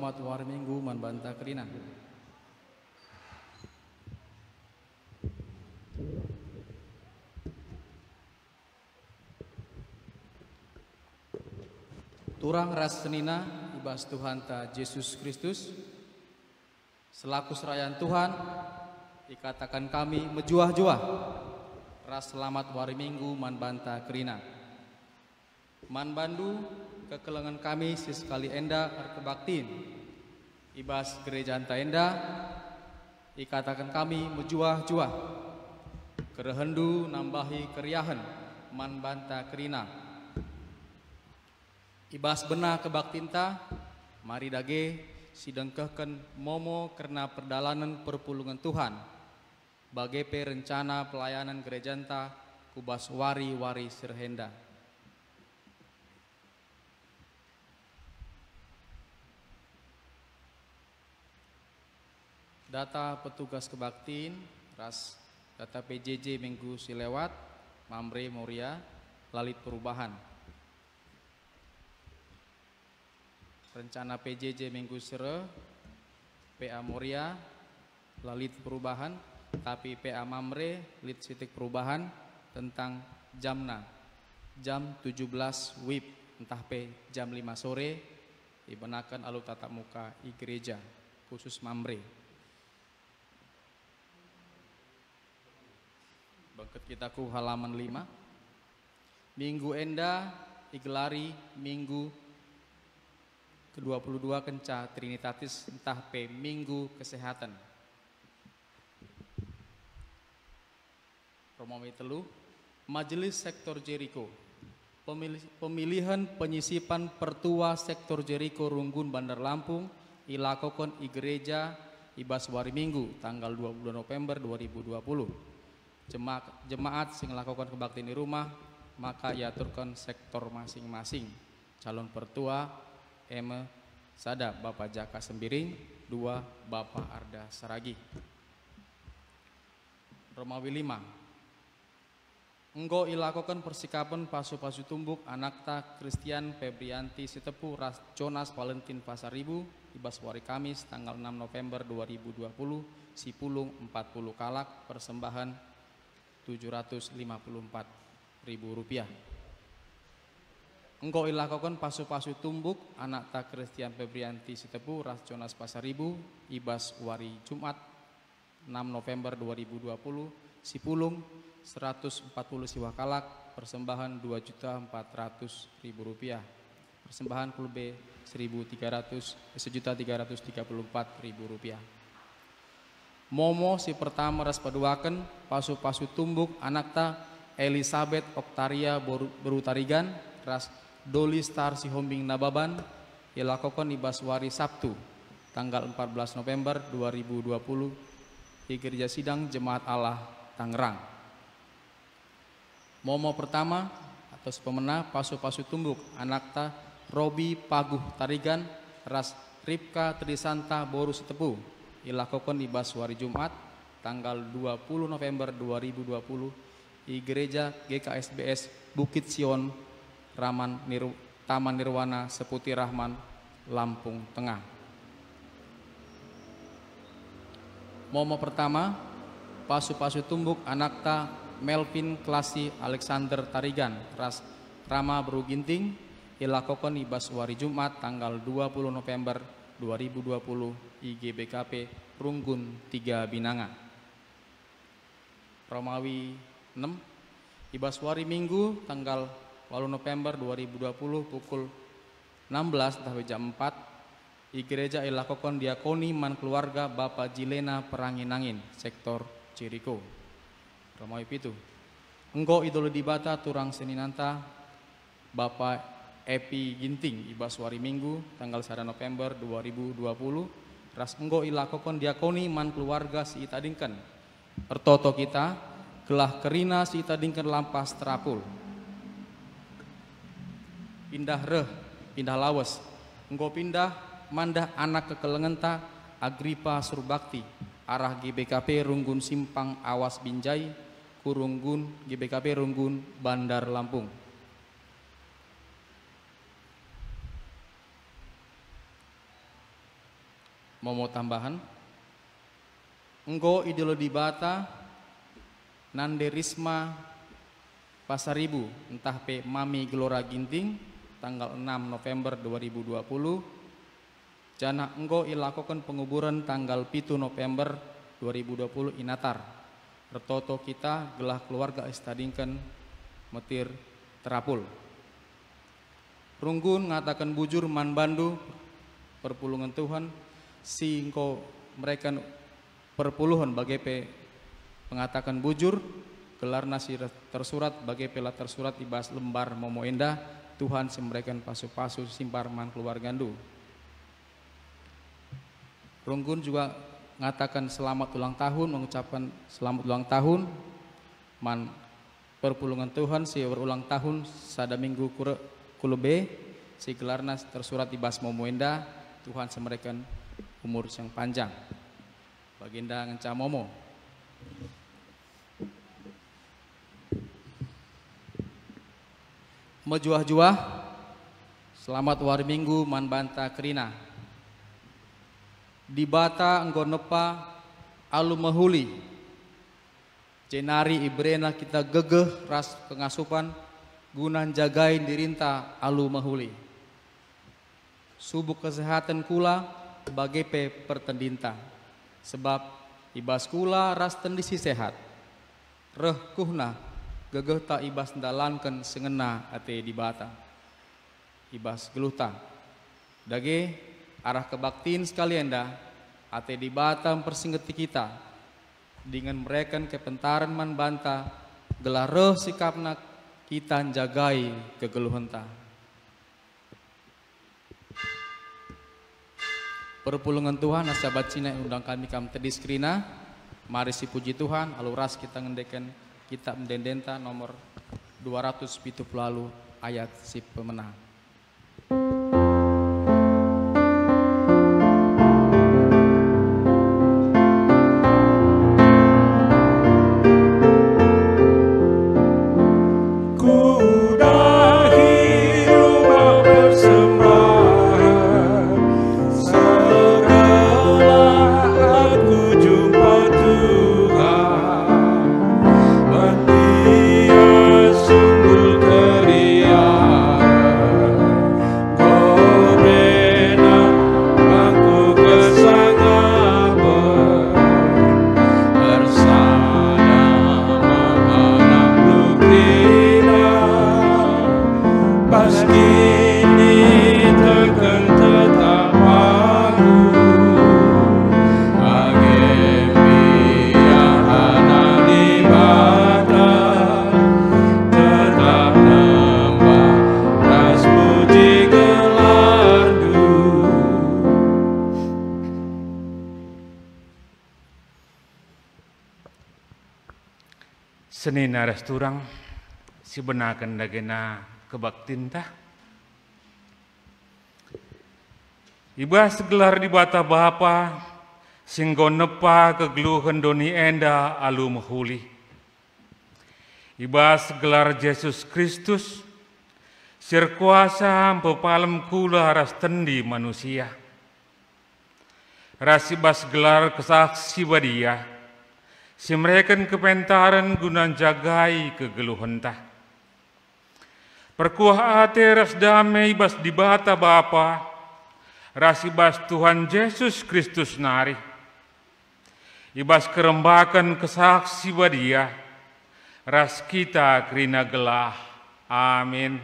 selamat war minggu manbanta kerina. Turang ras senina ibas Tuhan ta Yesus Kristus selaku serayaan Tuhan dikatakan kami mejuah-juah ras selamat war minggu manbanta kerina. Man bandu kekelengan kami sesekali enda kebaktin ibas gereja anta enda dikatakan kami mejuah-juah kerehendu nambahi keriahan man banta kerina ibas bena kebaktinta mari dage sidengkehken momo karena perdalanan perpulungan Tuhan bagai perencana pelayanan gereja anta kubas wari-wari sirhenda. Data petugas kebaktiin ras data PJJ minggu silewat Mamre Moria Lalit Perubahan. Rencana PJJ minggu sere PA Moria Lalit Perubahan tapi PA Mamre Lit Sitik Perubahan tentang jamna jam 17 WIB entah P jam 5 sore dibenakan alu tatap muka i gereja khusus Mamre. Bangket kita ku halaman 5. Minggu enda igelari minggu ke-22 kenca Trinitatis entah P minggu kesehatan. Romawi telu Majelis Sektor Jericho pemilihan penyisipan pertua Sektor Jericho Runggun Bandar Lampung ilakokon i gereja ibas wari minggu tanggal 20 November 2020. Jemaat sing lakukan kebaktian di rumah maka iaturkan sektor masing-masing. Calon pertua Eme Sada Bapak Jaka Sembiring 2 Bapak Arda Saragi. Romawi 5 Enggo ilakokan persikapan pasu-pasu tumbuk anakta Christian Febrianti Sitepu Ras Jonas Valentin Pasaribu ibas wari Kamis tanggal 6 November 2020 Sipulung 40 kalak persembahan Rp754.000. Engkau ilakokan pasu-pasu tumbuk anak tak Christian Febrianti Sitepu Ras Jonas Pasaribu ibas wari Jumat 6 November 2020 Sipulung 140 siwa kalak persembahan Rp2.400.000 persembahan klub B Rp1.334.000. Momo si pertama ras paduaken pasu-pasu tumbuk anakta Elizabeth Oktaria Berutarigan ras Doli Star si Hombing Nababan ilakokon ibas wari Sabtu tanggal 14 November 2020 di Gereja Sidang Jemaat Allah Tangerang. Momo pertama atau pemena pasu-pasu tumbuk anakta Robi Paguh Tarigan ras Ripka Trisanta Boru Sitepu ilakokon ibas wari Jumat tanggal 20 November 2020 di Gereja GKSBS Bukit Sion Taman Nirwana Seputi Rahman Lampung Tengah. Momo pertama pasu-pasu tumbuk anakta Melvin Klasi Alexander Tarigan ras Rama Beruginting ilakokon ibas wari Jumat tanggal 20 November 2020 IGBKP Runggun 3 Binanga. Romawi 6 ibas wari Minggu tanggal 8 November 2020 pukul 16 tahun jam 4 di gereja ilakokon diakoni man keluarga Bapak Jilena Peranginangin sektor Jericho. Romawi 7 engko idolo dibata turang seninanta Bapak Epi Ginting ibas wari Minggu tanggal 1 November 2020 ras enggo ilakokon diakoni man keluarga si itadingken pertoto kita gelah kerina si itadingken lampas terapul pindah lawas enggo pindah mandah anak kekelengenta Agripa Surbakti arah GBKP Runggun Simpang Awas Binjai Kurunggun GBKP Runggun Bandar Lampung. mau tambahan. Enggo idolo di Bata nande Risma Pasaribu entah pe Mami Gelora Ginting tanggal 6 November 2020. Jana enggo ilakokan penguburan tanggal 7 November 2020 inatar. Retoto kita gelah keluarga istadingkan metir terapul. Runggun ngatakan bujur man bandu perpulungan Tuhan si engko mereka perpuluhan bagai pe mengatakan bujur gelar nasi tersurat bagai pela tersurat ibas lembar momo endah Tuhan sembreken pasu-pasu simpar man keluar gandu. Runggun juga mengatakan selamat ulang tahun, mengucapkan selamat ulang tahun man perpulungan Tuhan si berulang tahun sada minggu kulube si gelarna tersurat ibas momo endah Tuhan sembreken umur yang panjang. Baginda ngenca momo. Mejuah-juah selamat wari minggu man banta kerina. Di Bata enggo nepa alu mahuli. Jenari ibrena kita gegeh ras pengasupan gunan jagain dirinta alu mahuli. Subuk kesehatan kula bagai pe pertendinta. Sebab ibas kula ras tendisi sehat. Reh kuhna gegeh ta ibas ndalanken sengena ate di Bata. Ibas geluta. Dage arah kebaktiin sekalian dah ate di Bata mempersinggeti kita dengan mereka kepentaran man banta gelah reh sikapna kita jagai kegeluhan ta. Perpulungan Tuhan sahabat Cina yang undang kami tadi skrina. Mari si puji Tuhan aluras kita ngendeken kitab mendendenta nomor 270 ayat si pemenang. Seni naras turang si benakan dagena kebaktinta. Iba segelar di bata bapa singgo nepa kegeluhan doni enda alu mahuli. Iba segelar Yesus Kristus sir kuasa pepalem kula ras tendi manusia. Rasibas gelar kesaksi badia. Si mereka kepentaran gunan jagai kegeluhan tah. Perkuah ate ras damai bas di bata bapa, rasibas Tuhan Yesus Kristus nari. Ibas kerembakan kesaksi badia, ras kita kerina gelah. Amin.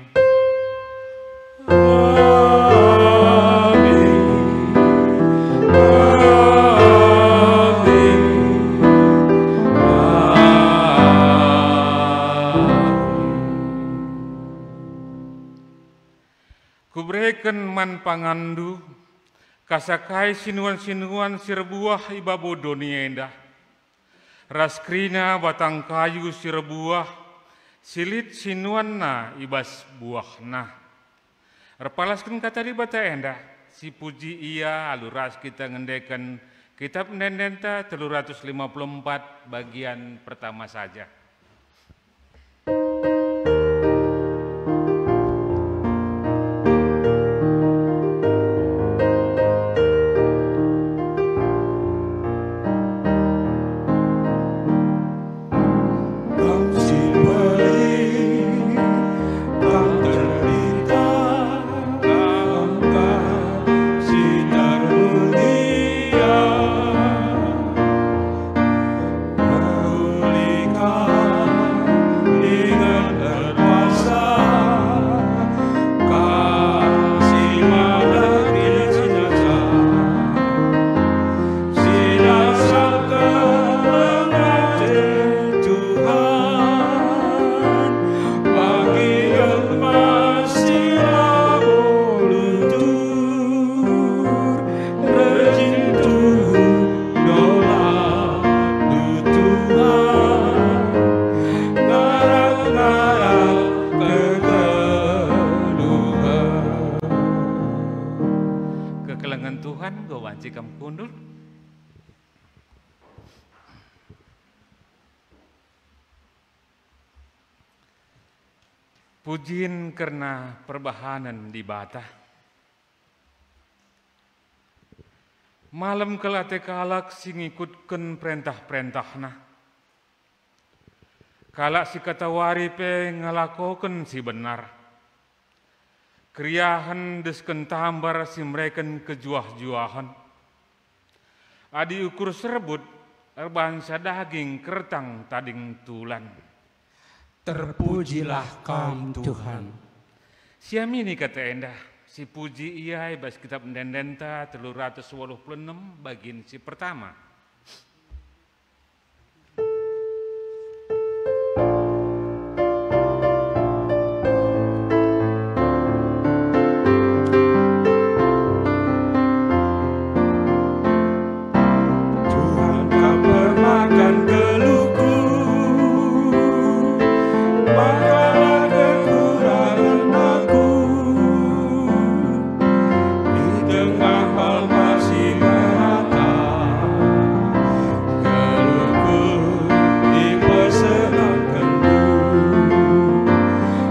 Kubreken man pangandu kasakai sinuan-sinuan sirbuah ibabo doni endah. Raskrina batang kayu sirbuah silit sinuan na ibas buah na. Repalaskan kata di bata endah si puji ia aluras kita ngendekan kitab Nendenta 354 bagian pertama saja. cikam kundur. Pujiin karena perbahanan di bata. Malam kelate kalak si ngikutkan perintah-perintahna. Kalak si katawari pe ngalakoken si benar. Kriahan desken tambar si mereken kejuah-juahan. Adi ukur serebut erbangsa daging kertang tading tulan. Terpujilah Kau Tuhan. Siamini kata endah, si puji ia bas kitab Dendenta 386 bagian si pertama. Tuhan Kau permakan geluhku, makalah kekurangan aku. Di tengah hal masih merata, geluhku dipersenangkanmu.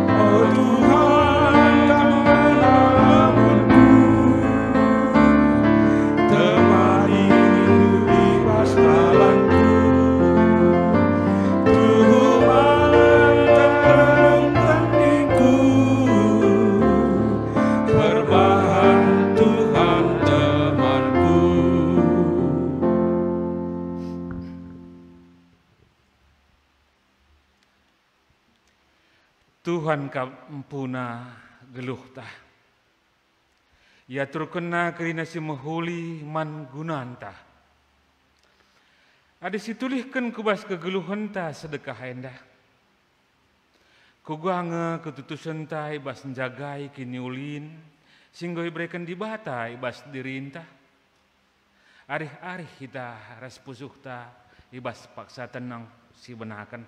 Oh Tuhan, Kau menelamunku, temani hidup di paskalanku. Tuhan terentang diriku, berbahan Tuhan temanku. Tuhan kampuna geluh tah. Ya terkena kerina si mahuli man gunanta. Ada situlihkan kubas kegeluhan ta sedekah endah. Kugange ketutusan ta ibas menjagai kiniulin. Singgoi berikan di bata ibas dirintah. Arih-arih kita ras pusuh ta ibas paksa tenang si benakan.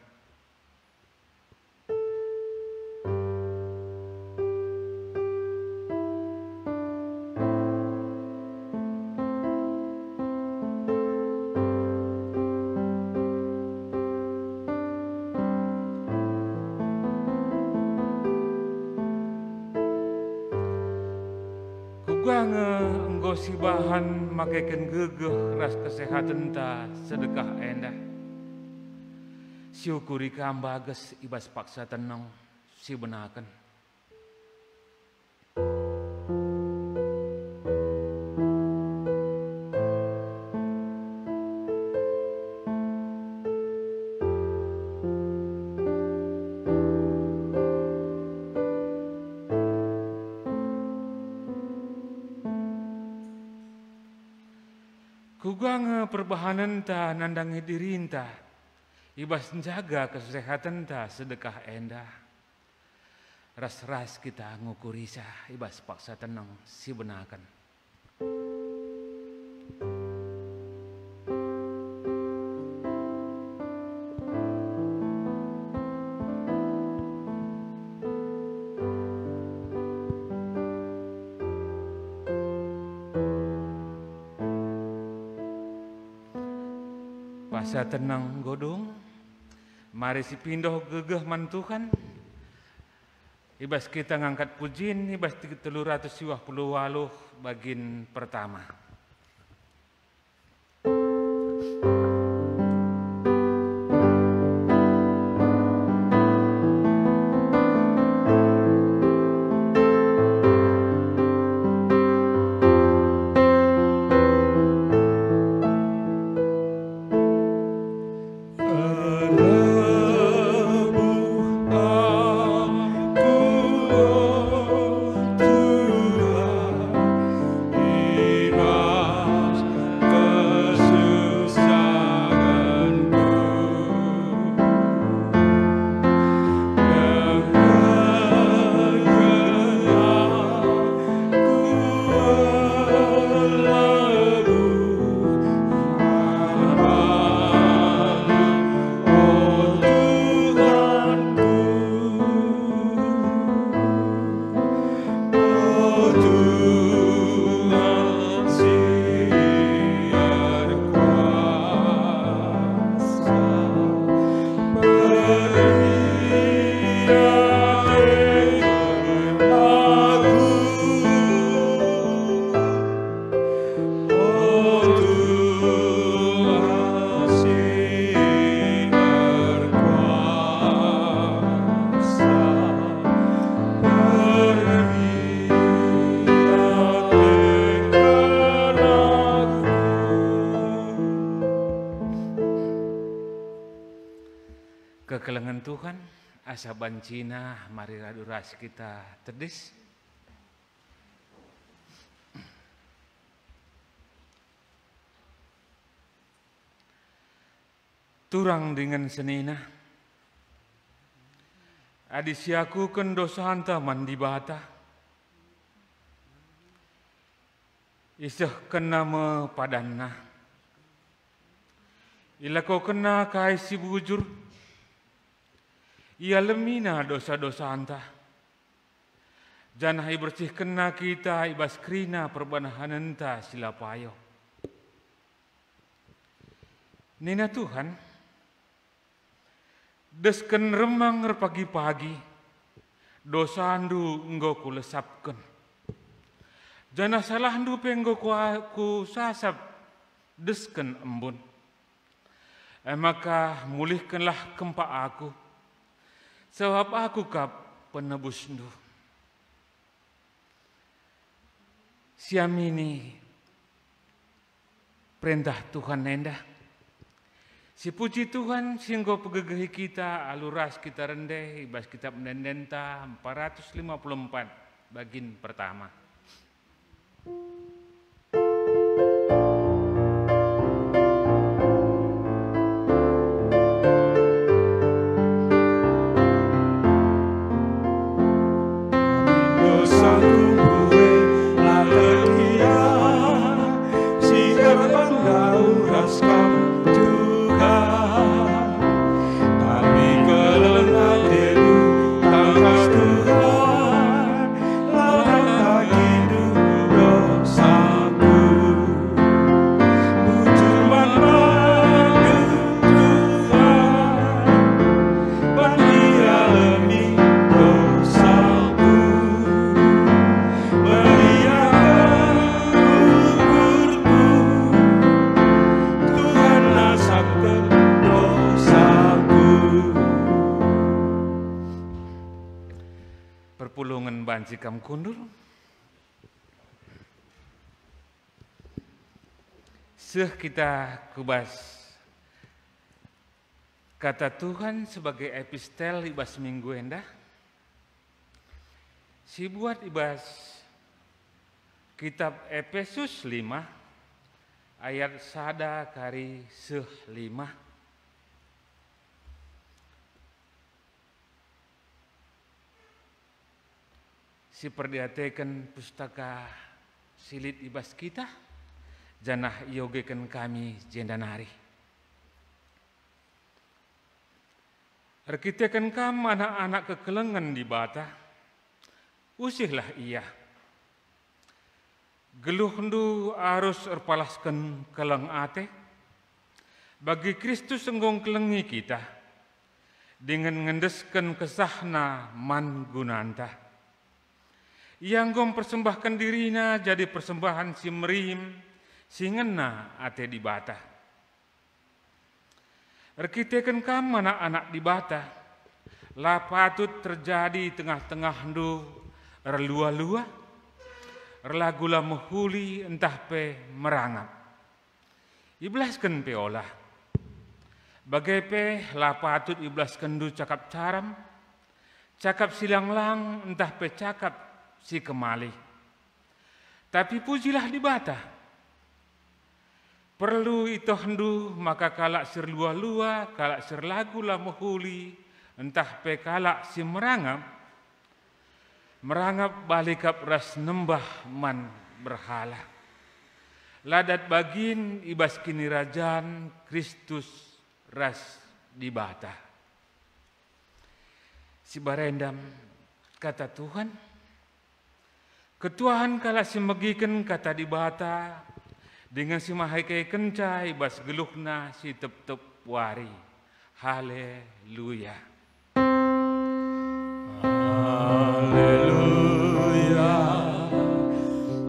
Kugange enggo si bahan makaikan gegeh ras kesehatan ta sedekah endah. Syukuri kambages ibas paksa tenang si benakan. Kugange perbahanan ta nandangi dirinta, ibas jaga kesehatan ta sedekah endah. Ras-ras kita ngukuri sah ibas paksa tenang si benakan. Pasa tenang godong, mari si pindah gegeh mantukan. Ibas kita ngangkat pujin, ibas 328 bagian pertama. Tuhan, kekelengan Tuhan, asa bancina mari raduras kita tedis. Turang dengan senina, adisiaku ken dosa hanta mandi bata, iseh kena me padanna, ila kau kena kai si bujur, ia lemina dosa-dosa hanta, janah bersih kena kita ibas krina perbanahan enta silapayo. Nina Tuhan, desken remang pagi-pagi, dosa andu engkau kulesapkan. Jana salah andu penggo ku sasap, desken embun. Maka mulihkanlah kempa aku, sebab aku kap penebus ndu. Siamini perintah Tuhan nendah. Si puji Tuhan singgo pegegehi kita aluras kita rendeh ibas kitab Mendenta 454 bagin pertama. Dosaku buwe latekia, sigar pandau raskam Tuhan. Tapi kelengat itu tangkas Tuhan, larang lagi dosaku. Bujuman madu Tuhan, pandia lemi dosaku. Meriahkan gugur-gugur, Tuhan nasabkan dosaku. Perpulungan banci kam kundur. Seh kita kubas kata Tuhan sebagai epistel ibas minggu endah. Si buat ibas kitab Efesus 5 ayat sada kari seh 5. Si perdiatekan pustaka silit ibas kita, janah iogekan kami jendanari. Arkitekan kam anak-anak kekelengan di bata, usihlah ia. Geluh ndu arus erpalaskan keleng ate, bagi Kristus enggong kelengi kita, dengan ngendeskan kesahna man gunanta. Yang gom persembahkan dirina jadi persembahan si merim, si ngena ate di bata. Erkitekan kam anak-anak di bata, la patut terjadi tengah-tengah ndu erlua-lua, erlagula mehuli entah pe merangap. Iblaskan pe olah. Bagai pe la patut iblaskan ndu cakap caram, cakap silang lang entah pe cakap si kemali. Tapi pujilah di bata. Perlu itu hendu maka kalak sir lua-lua, kalak sir lagu lah mehuli, entah pe kalak si merangap. Merangap balikap ras nembah man berhala. Ladat bagin ibas kini rajan Kristus ras di bata. Si barendam kata Tuhan, ketuahan kala si megiken kata di bata, dengan si mahaikai kencai bas geluhna si tep-tep wari. Haleluya. Haleluya,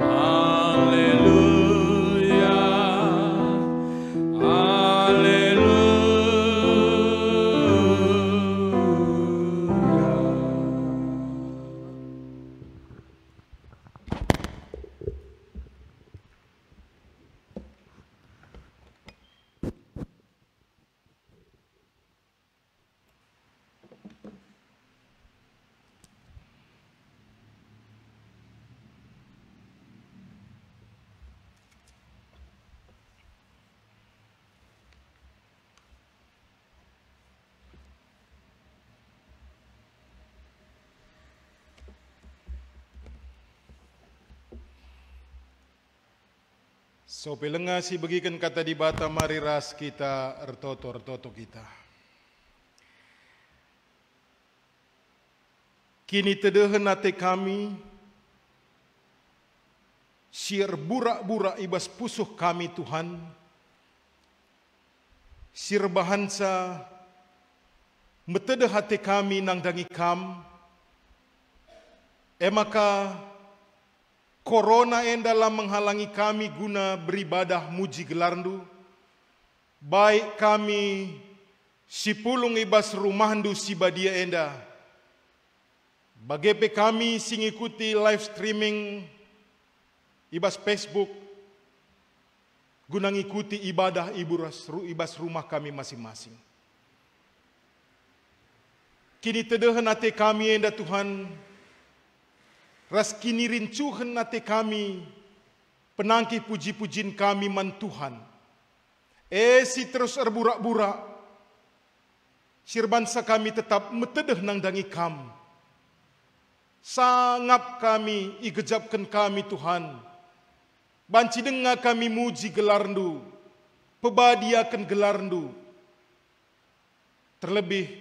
haleluya, haleluya. So pelenga si bagikan kata di bata mari ras kita ertoto kita. Kini tedehen ate kami, siar burak-burak ibas pusuh kami Tuhan, siar bahansa metedeh hati kami nang dangi kam, maka Corona yang dalam menghalangi kami guna beribadah muji gelarndu, baik kami si pulung ibas rumahndu si badia enda, bagepe kami sing ikuti live streaming ibas Facebook, guna ngikuti ibadah ibas rumah kami masing-masing. Kini tedehen hati kami enda Tuhan, ras kini rincuhen nate kami, penangki puji-pujin kami man Tuhan. Si terus erburak-burak, sirbansa kami tetap metedeh nang dangi kam. Sangap kami, igejapkan kami Tuhan. Banci dengar kami muji gelarndu, pebadiakan gelarndu. Terlebih,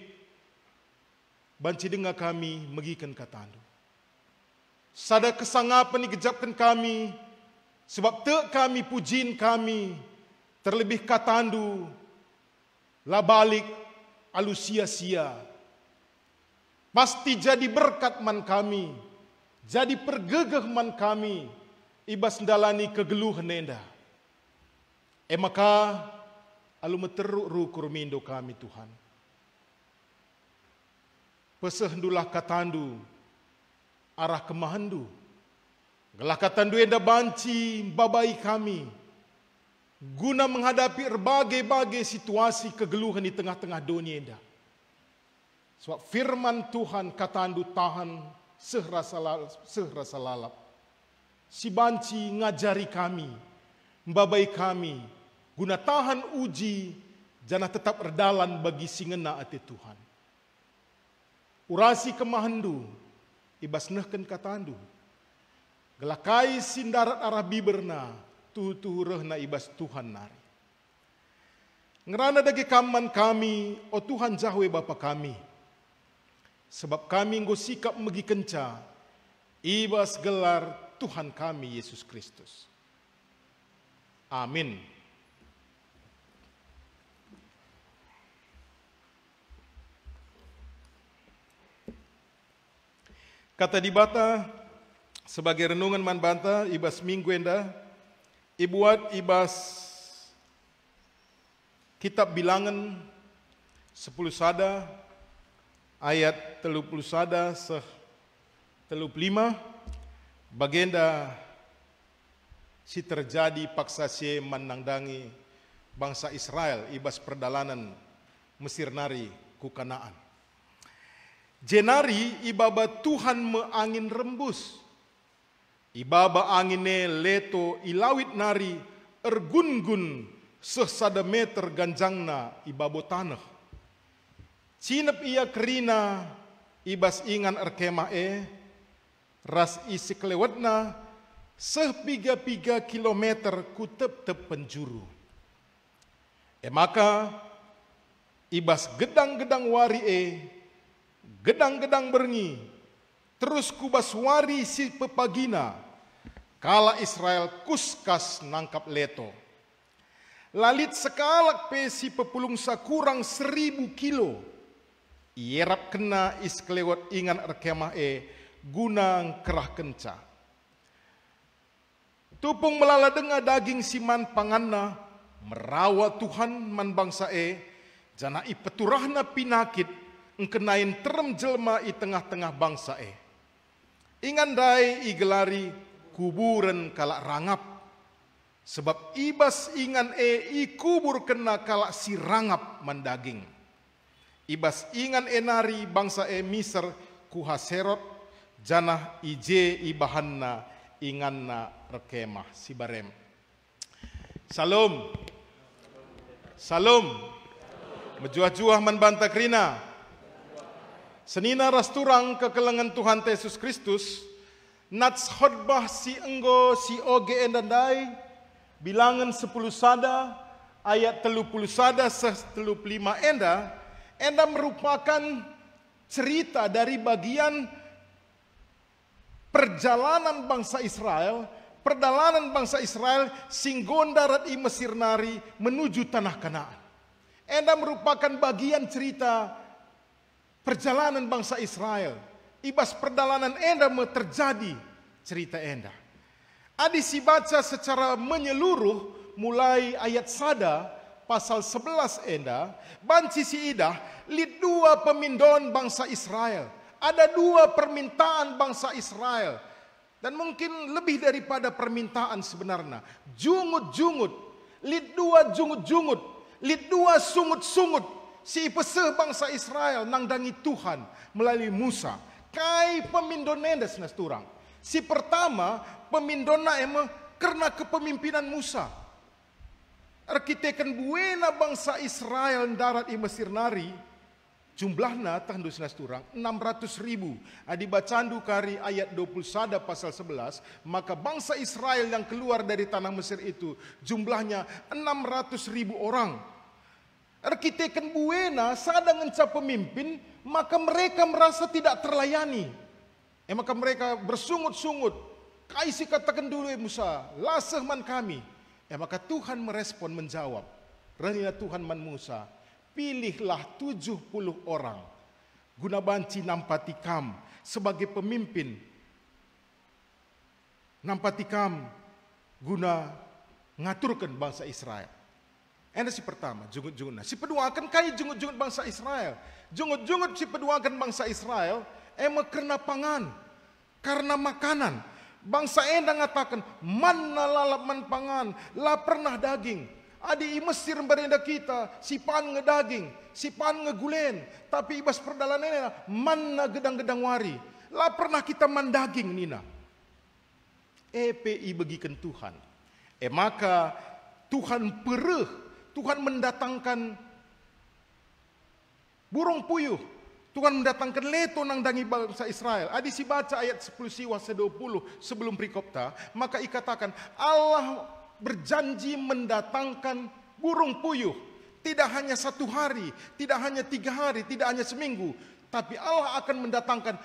banci dengar kami megikan katandu. Sada kesangapan digejapkan kami, sebab tak kami pujin kami, terlebih katandu, lah balik alu sia-sia. Pasti jadi berkat man kami, jadi pergegeh man kami, ibas ndalani kegeluhan enda. Maka alu meteruk rukur mindo kami Tuhan. Pesehdulah katandu, arah kemahandu. Gelah katandu enda banci babai kami, guna menghadapi berbagai-bagai situasi kegeluhan di tengah-tengah dunia enda. Sebab firman Tuhan katandu tahan sehrasa lalap. Si banci ngajari kami, babai kami, guna tahan uji, jana tetap erdalan bagi singena ati Tuhan. Urasi kemahandu, ibas nehken katandu. Gelakai sindarat arah biberna, tuhu rehna ibas Tuhan nari. Ngerana dagi kaman kami, o Tuhan jahwe Bapa kami. Sebab kami nggo sikap megi kenca, ibas gelar Tuhan kami Yesus Kristus. Amin. Kata di bata sebagai renungan man banta ibas minggu enda, ibuat ibas kitab Bilangan 10 sada ayat 30 sada 35 bagenda si terjadi paksa si menangdangi bangsa Israel ibas perdalanan Mesir nari ku Kanaan. Jenari ibaba Tuhan meangin rembus. Ibaba angine leto ilawit nari ergun-gun sesada meter ganjangna ibabo tanah. Cinep ia kerina ibas ingan erkemah ras isi kelewatna sepiga-piga kilometer ku tep-tep penjuru. Maka ibas gedang-gedang wari gedang-gedang berngi, terus kubas wari si pepagina, kala Israel kuskas nangkap leto. Lalit sekalak pe si pepulung sakurang 1000 kilo, ierap kena is kelewat ingan erkemah gunang kerah kenca. Tupung melala denga daging siman panganna, merawat Tuhan man bangsa jana ipeturahna pinakit, engkenain terem jelma i tengah-tengah bangsa Ingandai igelari kuburan kalak rangap. Sebab ibas ingan ikubur kena kalak si rangap mandaging. Ibas ingan nari bangsa miser kuhaserot janah ije ibahanna inganna rekemah si barem. Salam. Salam. Mejuah-juah man banta krina. Senina rasturang kekelengan Tuhan Yesus Kristus, nats khotbah si enggo si oge endandai, Bilangan 10 sada ayat 30 sada 35 enda merupakan cerita dari bagian perjalanan bangsa Israel singgon darat i Mesir nari menuju tanah Kanaan. Enda merupakan bagian cerita perjalanan bangsa Israel. Ibas perjalanan enda terjadi cerita enda. Adi si baca secara menyeluruh mulai ayat sada pasal 11 enda, banci si idah lid dua pemindon bangsa Israel. Ada dua permintaan bangsa Israel. Dan mungkin lebih daripada permintaan sebenarnya. Jungut-jungut, lid dua jungut-jungut, lid dua sungut-sungut. Si peseh bangsa Israel nangdangi Tuhan melalui Musa. Kai pemindon enda senasturang. Si pertama pemindona karena kepemimpinan Musa. Arkiteken buena bangsa Israel darat i Mesir nari. Jumlahnya tahun senasturang 600.000. Adi bacandu kari ayat 21 pasal 11. Maka bangsa Israel yang keluar dari tanah Mesir itu jumlahnya 600.000 orang. Arkiteken buena sadang enca pemimpin, maka mereka merasa tidak terlayani. Maka mereka bersungut-sungut. Kaisi katakan dulu Musa, laseh man kami. Maka Tuhan merespon menjawab. Renina Tuhan man Musa, pilihlah 70 orang. Guna banci nampati kam sebagai pemimpin. Nampati kam guna ngaturkan bangsa Israel. Enda si pertama, jungut-jungut. Si kedua akan kai jungut-jungut bangsa Israel. Jungut-jungut si kedua akan bangsa Israel, karena pangan, karena makanan. Bangsa enda ngatakan, mana lalap man pangan, la pernah daging. Adi i Mesir berenda kita, si pan ngedaging, si pan ngegulen. Tapi ibas perdalanannya, mana gedang-gedang wari. La pernah kita man daging nina. EPI bagikan Tuhan. Maka Tuhan pereh. Tuhan mendatangkan burung puyuh. Tuhan mendatangkan leto nang dangi bangsa Israel. Adi si baca ayat 10 siwa 20 sebelum perikopta. Maka ikatakan Allah berjanji mendatangkan burung puyuh. Tidak hanya 1 hari, tidak hanya 3 hari, tidak hanya seminggu. Tapi Allah akan mendatangkan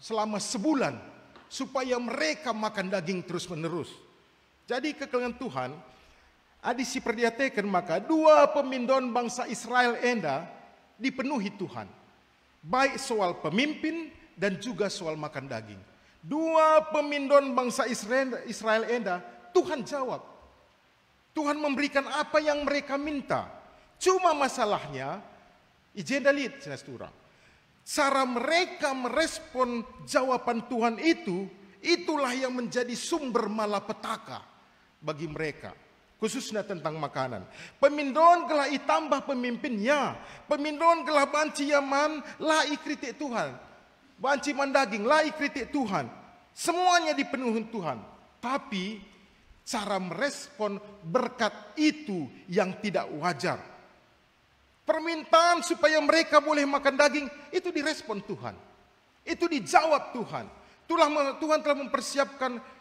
selama sebulan. Supaya mereka makan daging terus menerus. Jadi kekelengan Tuhan. Adi si perdiatekan maka dua pemindon bangsa Israel enda dipenuhi Tuhan. Baik soal pemimpin dan juga soal makan daging. Dua pemindon bangsa Israel enda Tuhan jawab. Tuhan memberikan apa yang mereka minta. Cuma masalahnya ijendalit senastura. Cara mereka merespon jawaban Tuhan itu, itulah yang menjadi sumber malapetaka bagi mereka. Khususnya tentang makanan. Pemindon gelah itambah pemimpinnya. Pemindon gelah banci yaman lah ikritik Tuhan. Banci man daging lah ikritik Tuhan. Semuanya dipenuhi Tuhan. Tapi cara merespon berkat itu yang tidak wajar. Permintaan supaya mereka boleh makan daging itu direspon Tuhan. Itu dijawab Tuhan. Tuhan telah mempersiapkan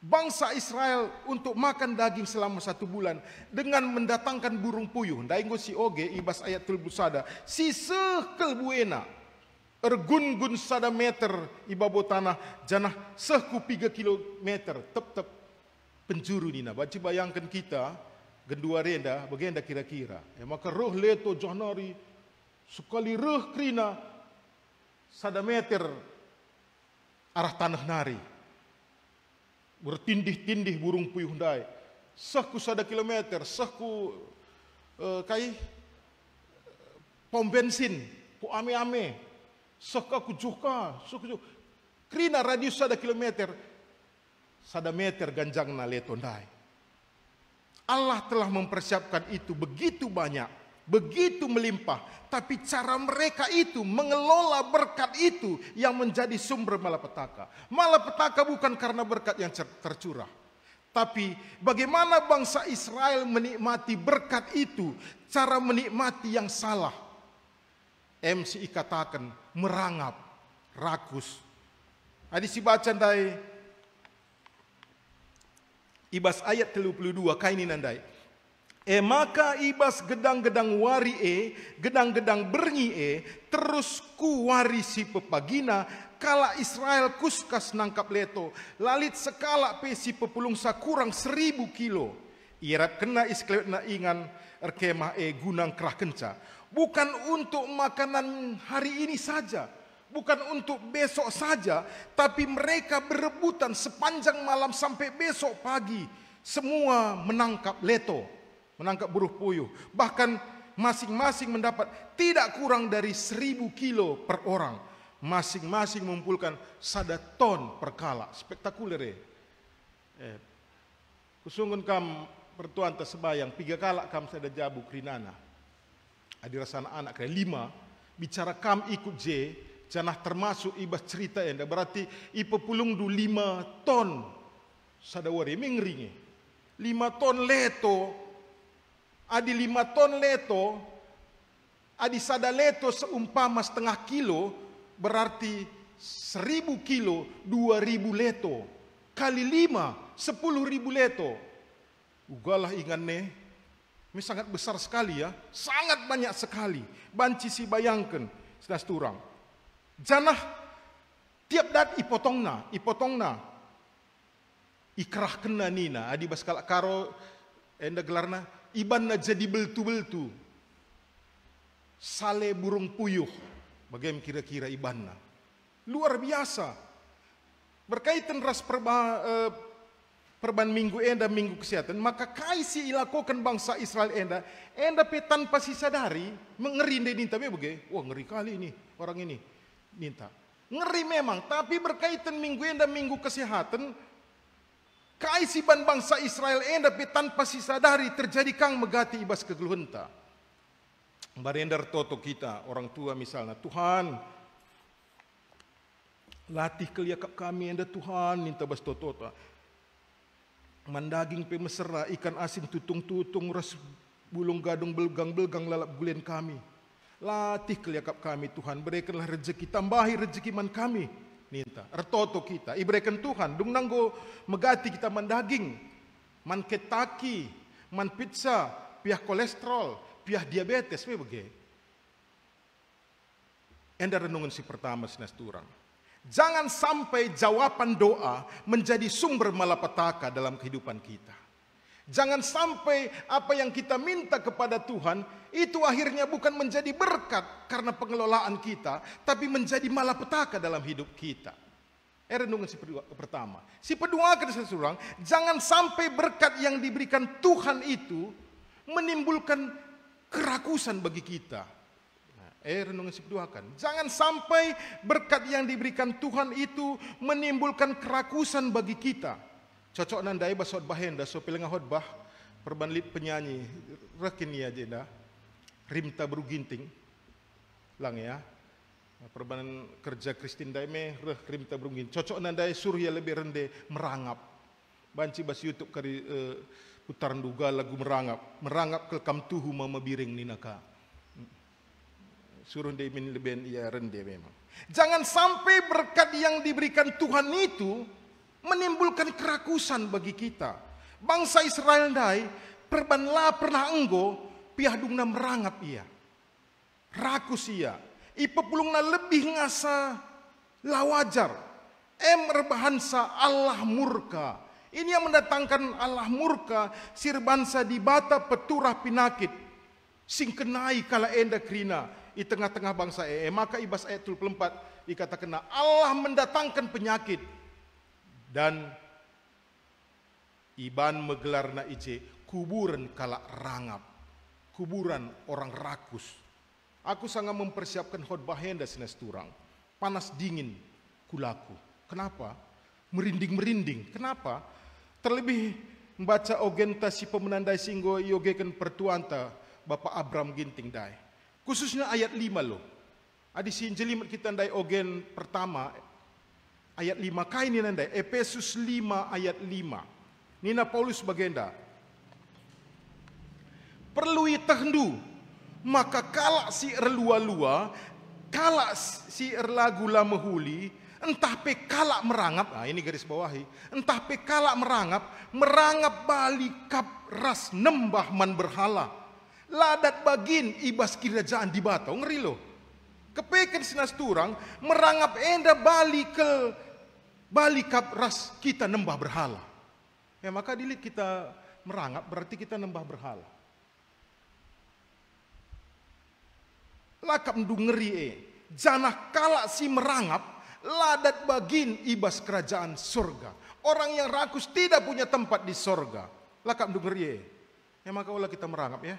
bangsa Israel untuk makan daging selama 1 bulan dengan mendatangkan burung puyuh. Dainggo si oge ibas ayat 30 si sekel buena ergun-gun 1 meter ibabo tanah janah seku 3 kilometer tep penjuru nina. Baca bayangkan kita gendua renda bagenda kira-kira. Maka roh leto janari sekali roh krina 1 meter arah tanah nari. Bertindih-tindih burung puyuh dai. Sahku 1 kilometer, sahku kai pom bensin, ku ame-ame. Sahku juga, krina radius 1 kilometer, 1 meter ganjangna leton dai. Allah telah mempersiapkan itu begitu banyak, begitu melimpah. Tapi cara mereka itu mengelola berkat itu yang menjadi sumber malapetaka. Malapetaka bukan karena berkat yang tercurah. Tapi bagaimana bangsa Israel menikmati berkat itu, cara menikmati yang salah. MC katakan merangap, rakus. Adi si baca dari Ibas ayat 32 kaini nandai. Maka ibas gedang-gedang wari gedang-gedang bernyi terus ku wari si pepagina kala Israel kuskas nangkap leto lalit sekala pe si pepulung sakurang 1000 kilo. Irat kena isklewet na ingan erkemah gunang kerah kenca. Bukan untuk makanan hari ini saja, bukan untuk besok saja, tapi mereka berebutan sepanjang malam sampai besok pagi. Semua menangkap leto, menangkap buruh puyuh. Bahkan masing-masing mendapat tidak kurang dari 1000 kilo per orang. Masing-masing mengumpulkan 1 ton per kala. Spektakuler Kusungun kam pertuan tersebayang 3 kala kam sada jabu krinana. Adirasa anak-anak 5 bicara kam ikut janah termasuk ibas cerita enda berarti ipa pulung du 5 ton sadawari mengringe 5 ton leto adi 5 ton leto adi sada leto seumpama setengah kilo berarti 1000 kilo 2000 leto kali 5 10.000 leto ugalah inganne. Ini sangat besar sekali ya, sangat banyak sekali. Banci si bayangkan, sedas turang. Janah tiap dat ipotongna, ikrah kena nina, adi baskal karo enda gelarna, ibanna jadi beltu-beltu. Sale burung puyuh, bagaimana kira-kira ibanna. Luar biasa. Berkaitan ras perban minggu enda minggu kesehatan maka kaisi ilakokan bangsa Israel enda pe tanpa sadari mengeri ninta be bege wah ngeri kali ini orang ini ninta ngeri memang tapi berkaitan minggu enda minggu kesehatan kaisi ban bangsa Israel enda pe tanpa sadari terjadi kang megati ibas kegeluhenta barendar toto kita orang tua misalnya Tuhan latih keliakap kami enda Tuhan ninta bas toto mandaging pe mesra ikan asin tutung-tutung ras bulung gadung belgang-belgang lalap gulen kami. Latih keliakap kami Tuhan, berikanlah rezeki, tambahi rezeki man kami. Ninta, ertoto kita, iberikan Tuhan, dung nanggo megati kita mandaging, man ketaki, man pizza, piah kolesterol, piah diabetes, me bege. Enda renungan si pertama sinas turang. Jangan sampai jawaban doa menjadi sumber malapetaka dalam kehidupan kita. Jangan sampai apa yang kita minta kepada Tuhan itu akhirnya bukan menjadi berkat karena pengelolaan kita, tapi menjadi malapetaka dalam hidup kita. Renungan si pertama. Si kedua seseorang, jangan sampai berkat yang diberikan Tuhan itu menimbulkan kerakusan bagi kita. Renungan si kedua kan. Jangan sampai berkat yang diberikan Tuhan itu menimbulkan kerakusan bagi kita. Cocok nandai bas khotbah henda so pelengah khotbah perbanlit penyanyi rekin ya jenda. Rimta beruginting. Lang ya. Perbanan kerja Kristin daime rimta beruginting. Cocok nandai surya lebih rende merangap. Banci bas YouTube kari putaran duga lagu merangap. Merangap ke kam tuhu mama biring ninaka. Suruh dia min leben ia rendah memang. Jangan sampai berkat yang diberikan Tuhan itu menimbulkan kerakusan bagi kita. Bangsa Israel dai perbanlah pernah enggo piah dungna merangap ia. Rakus ia. Ipa pulungna lebih ngasa lawajar. Rebahansa Allah murka. Ini yang mendatangkan Allah murka sirbansa di bata peturah pinakit. Sing kenai kala enda krina. Di tengah-tengah bangsa maka ibas ayat 24 dikatakan Allah mendatangkan penyakit dan iban menggelarna ice kuburan kala rangap, kuburan orang rakus. Aku sangat mempersiapkan khotbah henda sinas turang, panas dingin kulaku. Kenapa? Merinding-merinding. Kenapa? Terlebih membaca ogenta si pemenandai singgo iogekan pertuanta Bapak Abram Ginting dai. Khususnya ayat 5 loh. Adi sinjelimat kita ndai ogen pertama ayat 5 kaini nandai Efesus 5 ayat 5. Nina Paulus bagenda. Perlu itahndu maka kala si erlua-lua kala si erlagu lamahuli Entah pekalak merangap, nah ini garis bawahi. Entah pekalak merangap balikap ras nembah man berhala. Ladat bagin ibas kerajaan di batau, ngeri loh. Kepeken sinas turang merangap enda balikap ras kita nembah berhala. Ya maka dilit kita merangap berarti kita nembah berhala. Lakap ndu ngeri janah kalak si merangap ladat bagin ibas kerajaan surga. Orang yang rakus tidak punya tempat di surga. Lakap ndu ngeri ya maka olah kita merangap ya.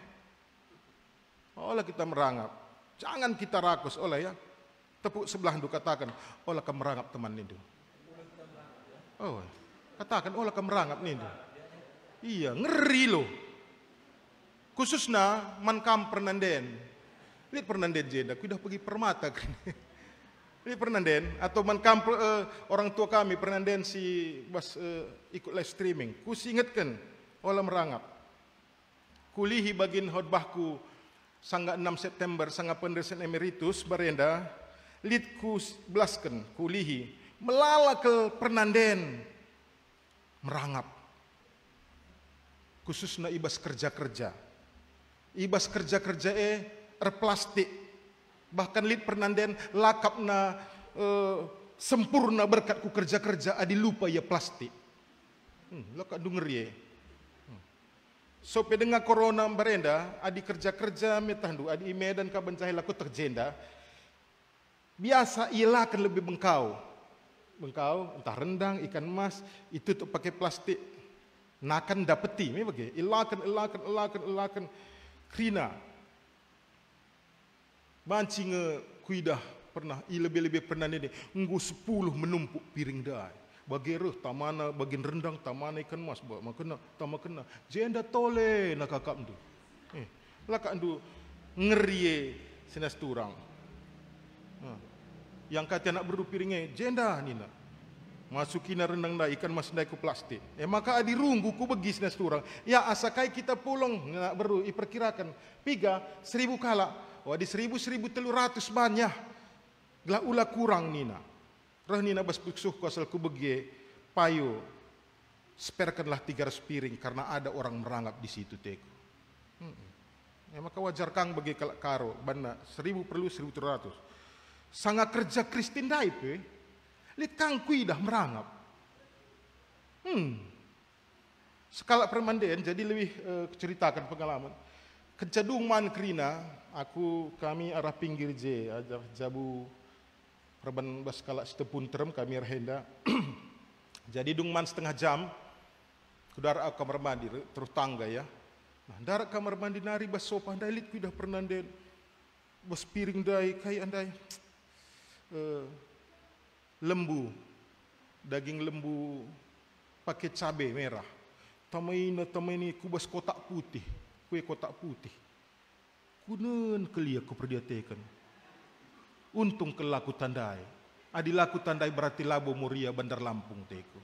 Olah kita merangap. Jangan kita rakus olah ya. Tepuk sebelah ndu katakan olah ka merangap teman nindu. Oh, katakan olah ka merangap nindu. Iya, ngeri loh. Khususnya mankam pernanden. Lihat pernanden jeda, aku udah pergi permata. Lihat pernanden atau mankam orang tua kami pernanden si bas ikut live streaming. Ku ingatkan olah merangap. Kulihi bagin khotbahku sangga 6 September sangga pendersen emeritus barenda. Lihat ku belaskan kulihi melalakel pernanden merangap. Khususnya ibas kerja-kerja. Ibas kerja-kerja plastik. Bahkan lid pernanden lakapna sempurna berkat ku kerja-kerja adi lupa ya plastik. Lakak denger ya. So pedenga corona barenda adi kerja-kerja metandu adi medan ka bencahai laku terjenda. Biasa ialah akan lebih bengkau. Bengkau entah rendang, ikan emas itu tuh pakai plastik. Nakan dapeti, me bagi. Ilakan krina. Banci kuidah pernah lebih pernah ini nggu 10 menumpuk piring dai. Bagi reh tamana bagin rendang tamana ikan mas makena tamakena jenda tole nak kakak tu. Lakak tu ngeri sinas turang. Yang kata nak berdu piringnya jenda nina. Masukin rendang dai ikan mas dai ku plastik. Maka adi runggu ku bagi sinas turang. Ya asakai kita pulong nak berdu iperkirakan 1000 kala. Oh di 1.300 banyak. Glah ulah kurang nina. Rah nina bas buksuh ku asal ku begi payo. Sperkanlah 300 piring karena ada orang merangap di situ teku. Ya maka wajar kang bagi karo bana 1.000 perlu 1.300. Sanga kerja Kristin daipe. Lit kang kui dah merangap. Sekala permandian jadi lebih ceritakan pengalaman. Kecadung man krina, kami arah pinggir je, ajar jabu perban bas kala setepun terem kami arhenda. Jadi dung man setengah jam, kudara kamar mandi terus tangga ya. Nah, darat kamar mandi nari bas sopan dailit kudah pernanden bas piring dai kai andai lembu, daging lembu pakai cabai merah. Tamaini kubas kotak putih. Kue kotak putih. Kunen kelia ku perdiatekan. Untung ke laku tandai. Adi laku tandai berarti Labo Muria Bandar Lampung teku.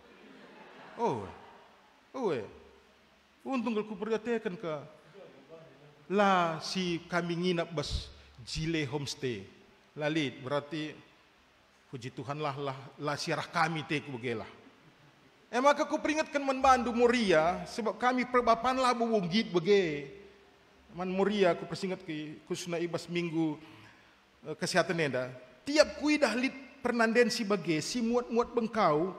Oh. Untung ke ku perdiatekan ke. Lah si kami nginap bas Jile Homestay. Lalit berarti puji Tuhan lah siarah kami teku begelah. Maka ku peringatkan membantu Muria sebab kami perbapan Labo Wonggit bege. Man Muria aku persingkat ke khususnya ibas minggu kesehatan enda. Tiap kui dah lit pernanden si bage, si muat bengkau,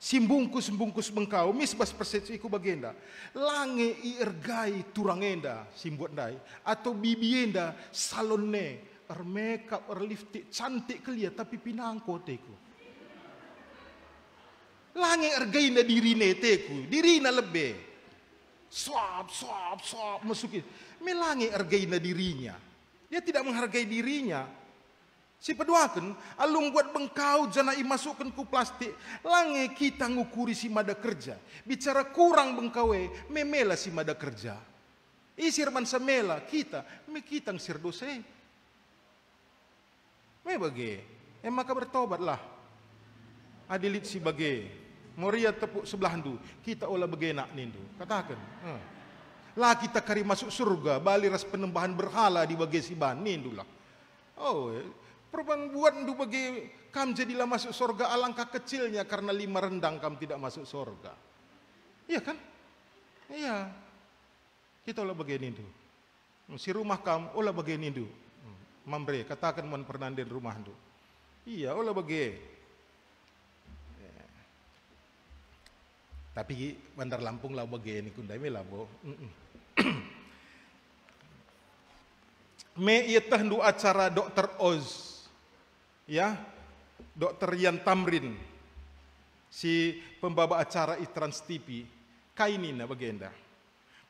si bungkus bengkau, mis bas persepsi ku bagenda. Lange ergai turang enda si buat dai atau bibi enda salonne, makeup, lipstick cantik kelia tapi pinangko teku. Lange ergai enda dirine teku, dirina lebih. Swap masukin. Melangi hargai dirinya. Dia tidak menghargai dirinya. Si peduakan, alung buat bengkau jana imasukkan ku plastik. Lange kita ngukuri si mada kerja. Bicara kurang bengkawe, memela si mada kerja. Isir man samela kita, kita ngusir dosa. Bagi, maka bertobatlah. Adilit si bagi. Moria tepuk sebelah handu, kita olah begenak nindu. Katakan. Lah kita kari masuk surga, bali ras penembahan berhala di bagi si ban nindu lah. Oh, Perubahan buat ndu bagi kam jadilah masuk sorga, alangkah kecilnya karena 5 rendang kam tidak masuk sorga. Iya kan? Iya. Kita olah begini ndu. Si rumah kam olah begini ndu. Mambre, katakan mon pernah di rumah ndu. Iya, olah bagi. Tapi Bandar Lampung lah begini kundai lah bo. Me ia tahndu acara Dr. Oz. Ya, Dr. Yan Tamrin, si pembawa acara Trans TV, kainina bagenda.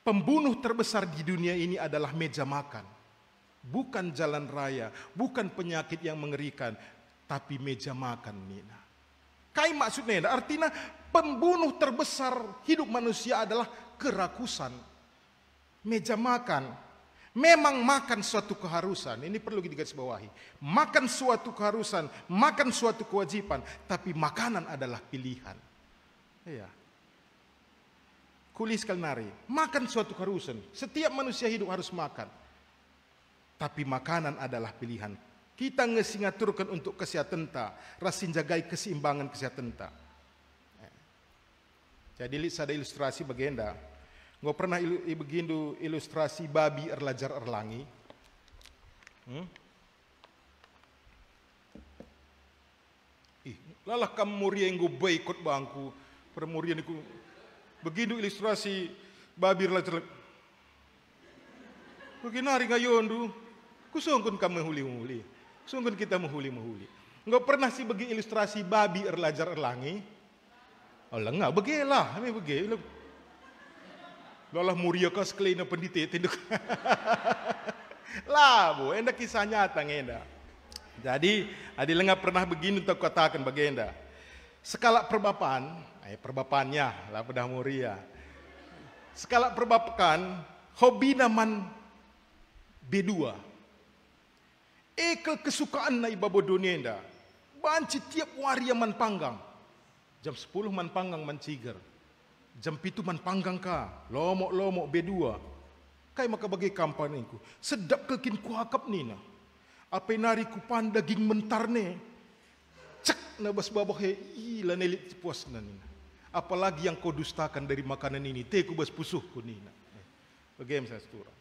Pembunuh terbesar di dunia ini adalah meja makan. Bukan jalan raya, bukan penyakit yang mengerikan, tapi meja makan nina. Kai maksudnya, artinya pembunuh terbesar hidup manusia adalah kerakusan. Meja makan. Memang makan suatu keharusan, ini perlu digarisbawahi. Makan suatu keharusan, makan suatu kewajiban, tapi makanan adalah pilihan. Iya. Kulis kalnari, makan suatu keharusan. Setiap manusia hidup harus makan. Tapi makanan adalah pilihan. Kita ngaturkan untuk kesehatan ta, rasin jagai keseimbangan kesehatan ta. Jadi ada ilustrasi bagenda. Nggak pernah begindu ilustrasi babi erlajar erlangi. Lalah kamu muria yang gue boykot bangku. Permurian itu begitu ilustrasi babi erlajar. Beginari ngayon du. Kusungkun kamu menghuli-huli. Sungkun kita menghuli-menghuli. Nggak pernah sih bagi ilustrasi babi erlajar erlangi. Oh enggak, begilah, kami begi. Lalah muria kas kleina pendite tinduk. Lah, bu, enda kisah nyata ngenda. Jadi, adi lengah pernah begini untuk katakan bagenda. Skala perbapan, perbapannya lah pedah muria. Skala perbapakan, hobi naman B2. Ekel kesukaan na ibabo dunia enda. Banci tiap waria man panggang. Jam 10 man panggang man ciger. Jam 7 man panggang ka, lomok-lomok B2. Kay maka bagi kampanye ku, sedap kekin ku hakap nina. Apa nari ku pan daging mentar ne. Cek na bas babah he, ila nelit puas na nina. Apalagi yang kau dustakan dari makanan ini, te ku bas pusuh ku nina. Bagaimana saya seturang.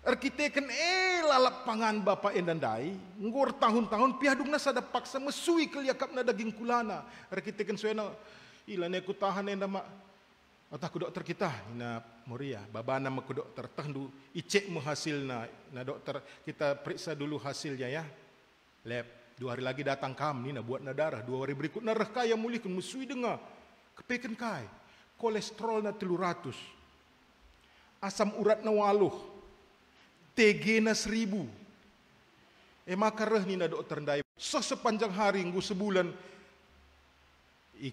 Arkiteken lalap pangan bapa endandai, ngor tahun-tahun piadung na sada paksa mesui keliakap na daging kulana. Arkiteken suena, ila ne ku tahan enda mak. Atah ku dokter kita, ina Moria, babana mak ku dokter tahndu icek mu hasilna, na dokter kita periksa dulu hasilnya ya. Lab, 2 hari lagi datang kam ni na buat na darah, 2 hari berikut na reh kaya mulihkan musui dengar. Kepeken kai, kolesterol na 300. Asam urat na 8. TG na 1000. Maka reh ni na dokter ndai. So sepanjang hari nggu sebulan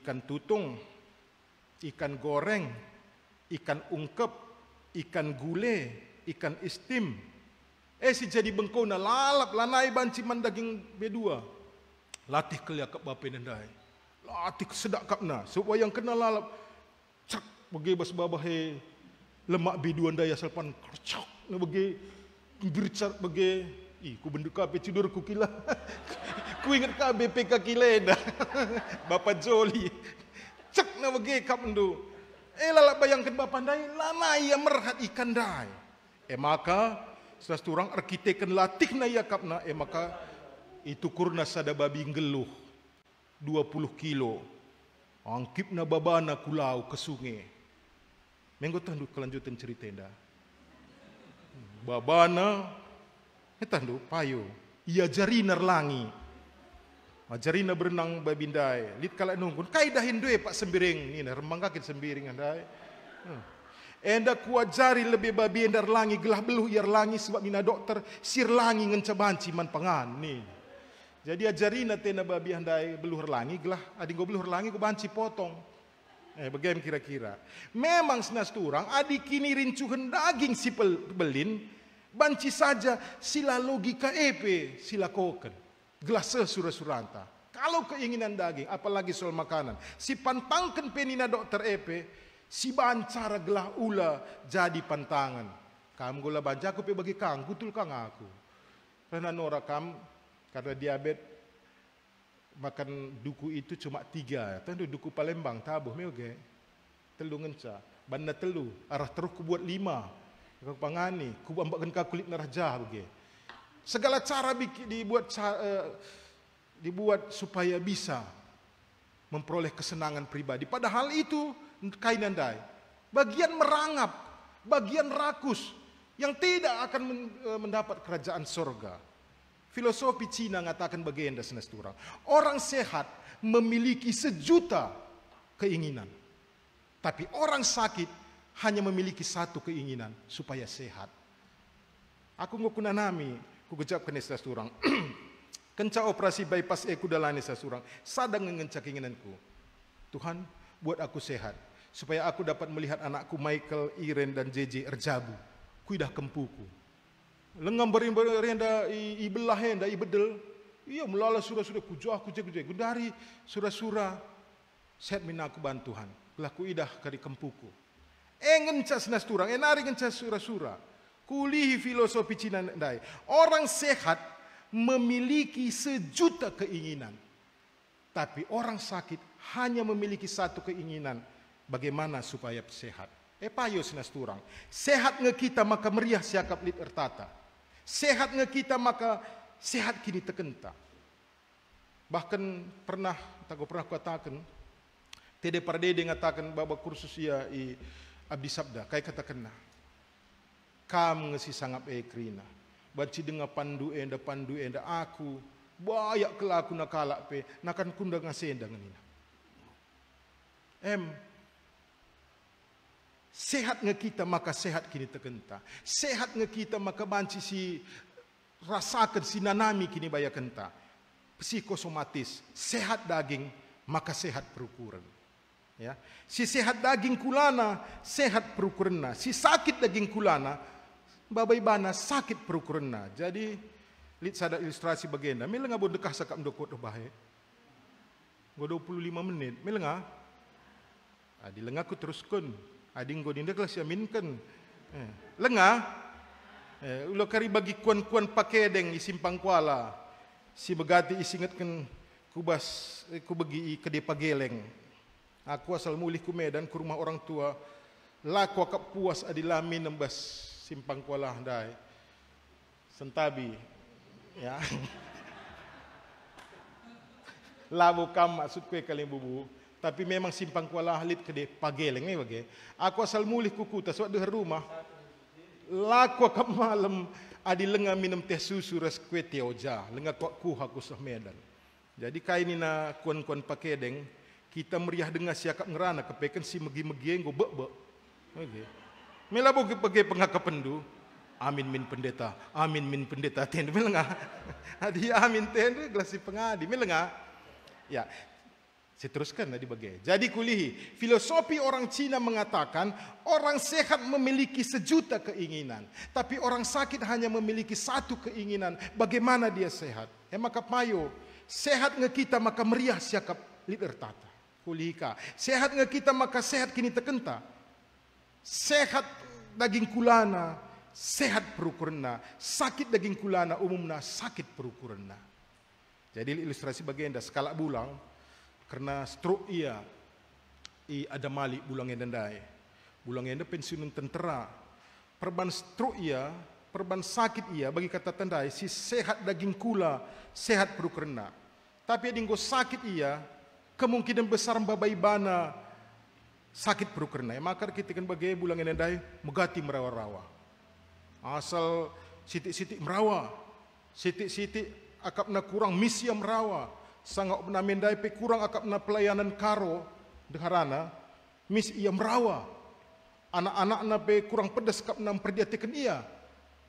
ikan tutung, ikan goreng, ikan ungkep, ikan gule, ikan istim. Si jadi bengkau na lalap lanai banci man daging B2. Latih keliakap bape nandai. Latih sedak kapna supaya yang kena lalap cak bagi bas babahe lemak B2 ndai asal pan kercok na bagi bircat bagi ku benduk kape tidur ku kila. Ku ingat ka BPK kileda. Bapak Joli. Cek na bagi kap ndu. Lalak bayangkan bapak ndai lanai yang merhat ikan dai. Maka sasturang arkiteken latih na ya kapna maka itu kurna sada babi ngeluh 20 kilo. Angkip na babana kulau ke sungai. Menggo tandu kelanjutan cerita enda. Babana tandu payo. Ia jari nerlangi. Jarina berenang babindai. Lit kala nungkun kai dahin due pak sembiring ni na rembang kakit sembiring andai. Enda kuajari lebih babi endar langi gelah beluh iar langi sebab mina dokter sir langi ngencabanci man pangan ni. Jadi ajarina tena babi andai beluh langi gelah adi go beluh langi go banci potong. Bagaimana kira-kira? Memang senasturang adi kini rincuhan daging si belin banci saja sila logika sila koken. Gelas surah-suranta. Kalau keinginan daging, apalagi soal makanan. Si pantangkan penina dokter si bancara gelah ula jadi pantangan. Kamu gula banja aku bagi kang, gutul kang aku. Karena nora kam Karena diabetes makan duku itu cuma 3. Tentu duku Palembang tabuh meuge. Telu ngenca. Banda telu arah terus ku buat 5. Ku pangani, ku ambakkan ka kulit narah jah bege. Segala cara dibuat supaya bisa memperoleh kesenangan pribadi. Padahal itu kainan dai. Bagian merangap, bagian rakus yang tidak akan mendapat kerajaan sorga. Filosofi Cina mengatakan bagian senesturang. Orang sehat memiliki sejuta keinginan. Tapi orang sakit hanya memiliki satu keinginan, supaya sehat. Aku ngukuna nami, ku gejapkan senesturang. Kenca operasi bypass aku dalani senesturang. Sadang ngenca keinginanku. Tuhan, buat aku sehat. Supaya aku dapat melihat anakku Michael, Iren, dan JJ erjabu. Kuidah kempuku. Lengam berenda ibelah henda ibedel. Iya melala surah-surah kujah gundari surah-surah set mina aku bantuhan. Laku idah kari kempuku. Ngencas nasturang, enari ngencas surah-surah. Kulihi filosofi Cina dai. Orang sehat memiliki sejuta keinginan. Tapi orang sakit hanya memiliki satu keinginan. Bagaimana supaya sehat? Payo sinasturang. Sehat nge kita maka meriah siakap lit ertata. Sehat nge kita maka sehat kini tekenta. Bahkan pernah katakan, Tede Pardede ngatakan baba kursus ia i abdi sabda, kai katakan na. Kam ngesi sangap krina. Banci dengar pandu enda aku bayak kelaku nakalak pe nakan kunda ngasenda nganina. Sehat nge kita maka sehat kini tekenta. Sehat nge kita maka banci si rasakan si nanami kini baya kenta. Psikosomatis, sehat daging maka sehat perukuran. Ya, si sehat daging kulana sehat perukuranna. Si sakit daging kulana babai bana sakit perukuranna. Jadi lihat sada ilustrasi bagenda. Mila ngabo dekah sakap ndokot bahe. Go 25 menit. Mila nga? Adi lenga ku teruskan. Ading go dinda kelas yaminkan. Lenga? Ulo kari bagi kuan-kuan pakedeng isimpang kuala. Si begati isingatkan kubas ku bagi kede pageleng. Aku asal mulih ku Medan ke rumah orang tua. Laku akap puas adilamin nembas simpang kuala handai. Sentabi. Ya. Labu kam maksud kue kali bubu. Tapi memang simpang kuala halit kede pageleng ni bagi. Aku asal mulih kuku tas waktu rumah. Laku akap malam adi lenga minum teh susu ras kue teoja. Lenga ku aku sah Medan. Jadi kain ni na kuan-kuan pakedeng kita meriah dengan siakap ngerana kepekan si megi-megi ngo bek-bek. Okey. Mela bogi pagi pengakapendu. Amin min pendeta. Amin min pendeta ten melenga. Adi amin ten glasi pengadi melenga. Ya. Saya teruskan tadi bagai. Jadi kulihi, filosofi orang Cina mengatakan orang sehat memiliki sejuta keinginan, tapi orang sakit hanya memiliki satu keinginan. Bagaimana dia sehat? Maka payo, sehat nge kita maka meriah siakap lider tata. Kulika, sehat nge kita maka sehat kini tekenta. Sehat daging kulana, sehat perukurna. Sakit daging kulana umumna sakit perukurna. Jadi ilustrasi bagian dah skala bulang. Karena stroke ia ada malik bulang endai. Bulang enda pensiun tentera. Perban stroke ia, perban sakit ia bagi kata tandai si sehat daging kula, sehat perukurna. Tapi adinggo sakit ia, kemungkinan besar babai bana sakit perukurna. Maka kita kan bagi bulang endai megati merawa-rawa. Asal sitik-sitik merawa, sitik-sitik akapna kurang misia merawa. Sangak pernah mendai pe kurang akap na pelayanan karo deharana mis ia merawa. Anak-anak na pe kurang pedas kap na memperhatikan ia.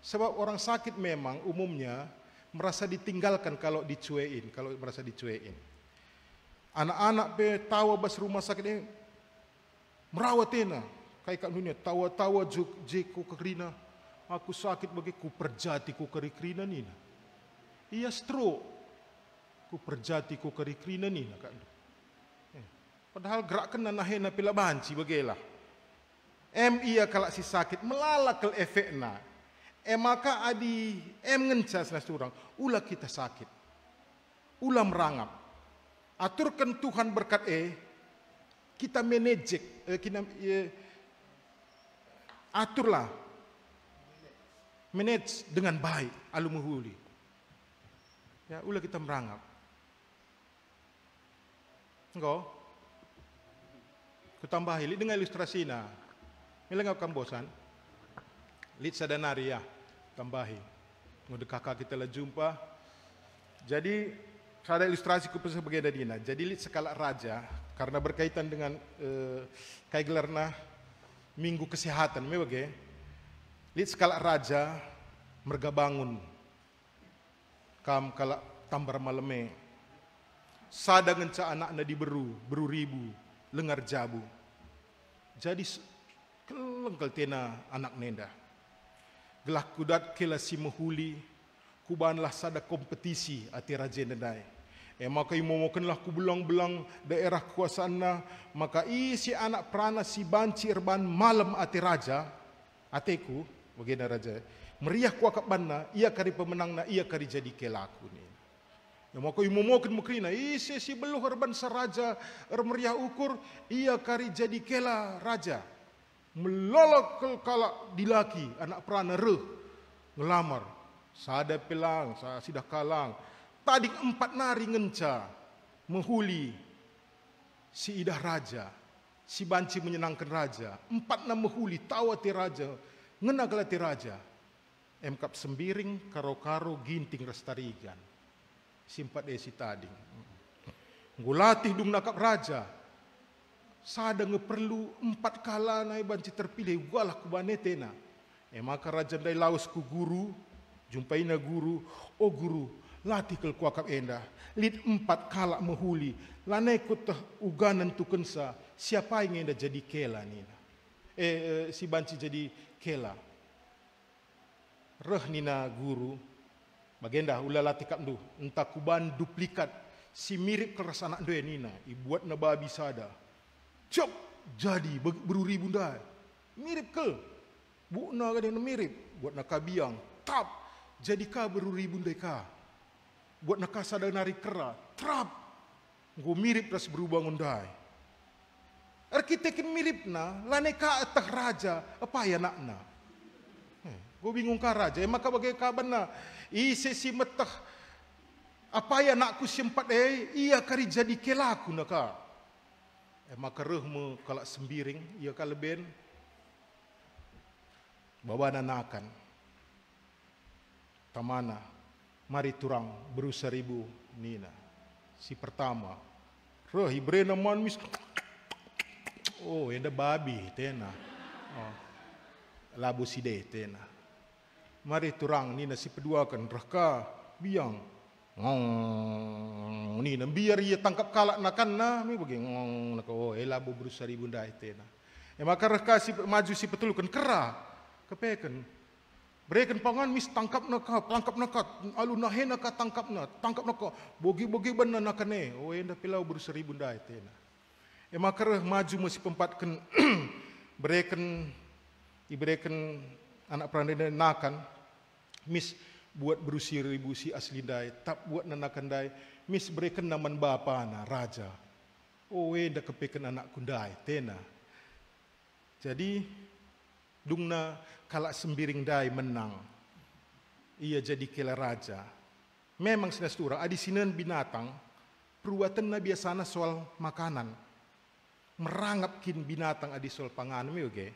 Sebab orang sakit memang umumnya merasa ditinggalkan kalau dicuein, kalau merasa dicuein. Anak-anak pe tawa bas rumah sakit ini merawat tena. Kayak kat dunia tawa-tawa jeku kekrina. Aku sakit bagi ku perjati ku kerikrina ni. Ia stroke. Ku perjati ku kerikrina ni nak. Padahal gerak kena nahena pila banci bagelah. Ia kalak si sakit melalak efekna. Maka adi ngencas nas orang ulah kita sakit. ulam rangap. Aturkan Tuhan berkat kita aturlah manage dengan baik alu menghuli. Ya, ulah kita merangap. Engkau, ku tambahi lihat dengan ilustrasi na. Mila ngau bosan. Lihat sadanari ya, tambahi. Ngode kakak kita lah jumpa. Jadi ada ilustrasi ku pasal bagian dina. Jadi lihat skala raja karena berkaitan dengan kai gelarna minggu kesehatan. Me bage. Lihat skala raja merga bangun. Kam kala tambar maleme. Sada ngenca anak na diberu ribu lengar jabu. Jadi kelengkel tena anak nenda. Gelah kudat kela si menghuli, kubanlah sada kompetisi ati raja nedai. Maka imomokenlah ku belang-belang daerah kuasaanna, maka si anak prana si banci erban malam ati raja, ateku, bagian raja. Meriah kuakap banna, ia kari pemenangna, ia kari jadi kelaku ni. Maka imomoken mukrina, si beluh erban saraja, meriah ukur, ia kari jadi kela raja. Melolok kala dilaki anak perana ngelamar sada pelang sidah kalang tadi 4 nari ngenca menghuli si idah raja si banci menyenangkan raja 4 na menghuli tawati raja ngena galati raja emkap sembiring karo-karo ginting restarigan simpat si tadi ngulatih dung nakap raja sada ngeperlu 4 kala nai banci terpilih gualah kubane tena. Maka raja dai laus ku guru, jumpai na guru, oh guru, latih kel kuakap enda, lid 4 kala menghuli, lanai kutah uganan tukensa, siapa yang enda jadi kela nina. Si banci jadi kela. Reh nina guru, bagenda ulah latih kapdu, entah kuban duplikat, si mirip keras anak doa nina, ibuat na babi sada. Cop jadi beruri bunda mirip ke bukna kan mirip buat nak biang tap jadi ka beruri bunda ka buat nak sada nari kera trap go mirip ras berubah undai arkitek mirip na lane ka atah raja apa ya nakna go bingung ka raja maka bagai kaban na sesi metah apa ya nakku sempat iya kari jadi kelaku naka maka rehmu kalau sembiring ia kalau ben bawa nanakan tamana mari turang beru 1000 nina si pertama reh ibrena man mis oh enda babi tena labu side tena mari turang nina si kedua kan reka biang nina biar ia tangkap kalak nakan na mi bagi nako labu berusaha bunda itena maka reka si maju si petulukan kera kepeken breken pangan mis tangkap nakat alun nahena ka tangkap naka bogi banna nakane enda pilau berusaha bunda itena maka reh maju mesti pempatkan ibreken anak perandai nakan mis buat berusia ribu si asli dai tak buat nanakan dai mis berikan naman bapa na raja dah kepekan anak kundai tena jadi dungna kalak sembiring dai menang ia jadi kela raja memang sinastura adi sinan binatang perbuatan na biasana soal makanan merangapkin binatang adi soal panganan oke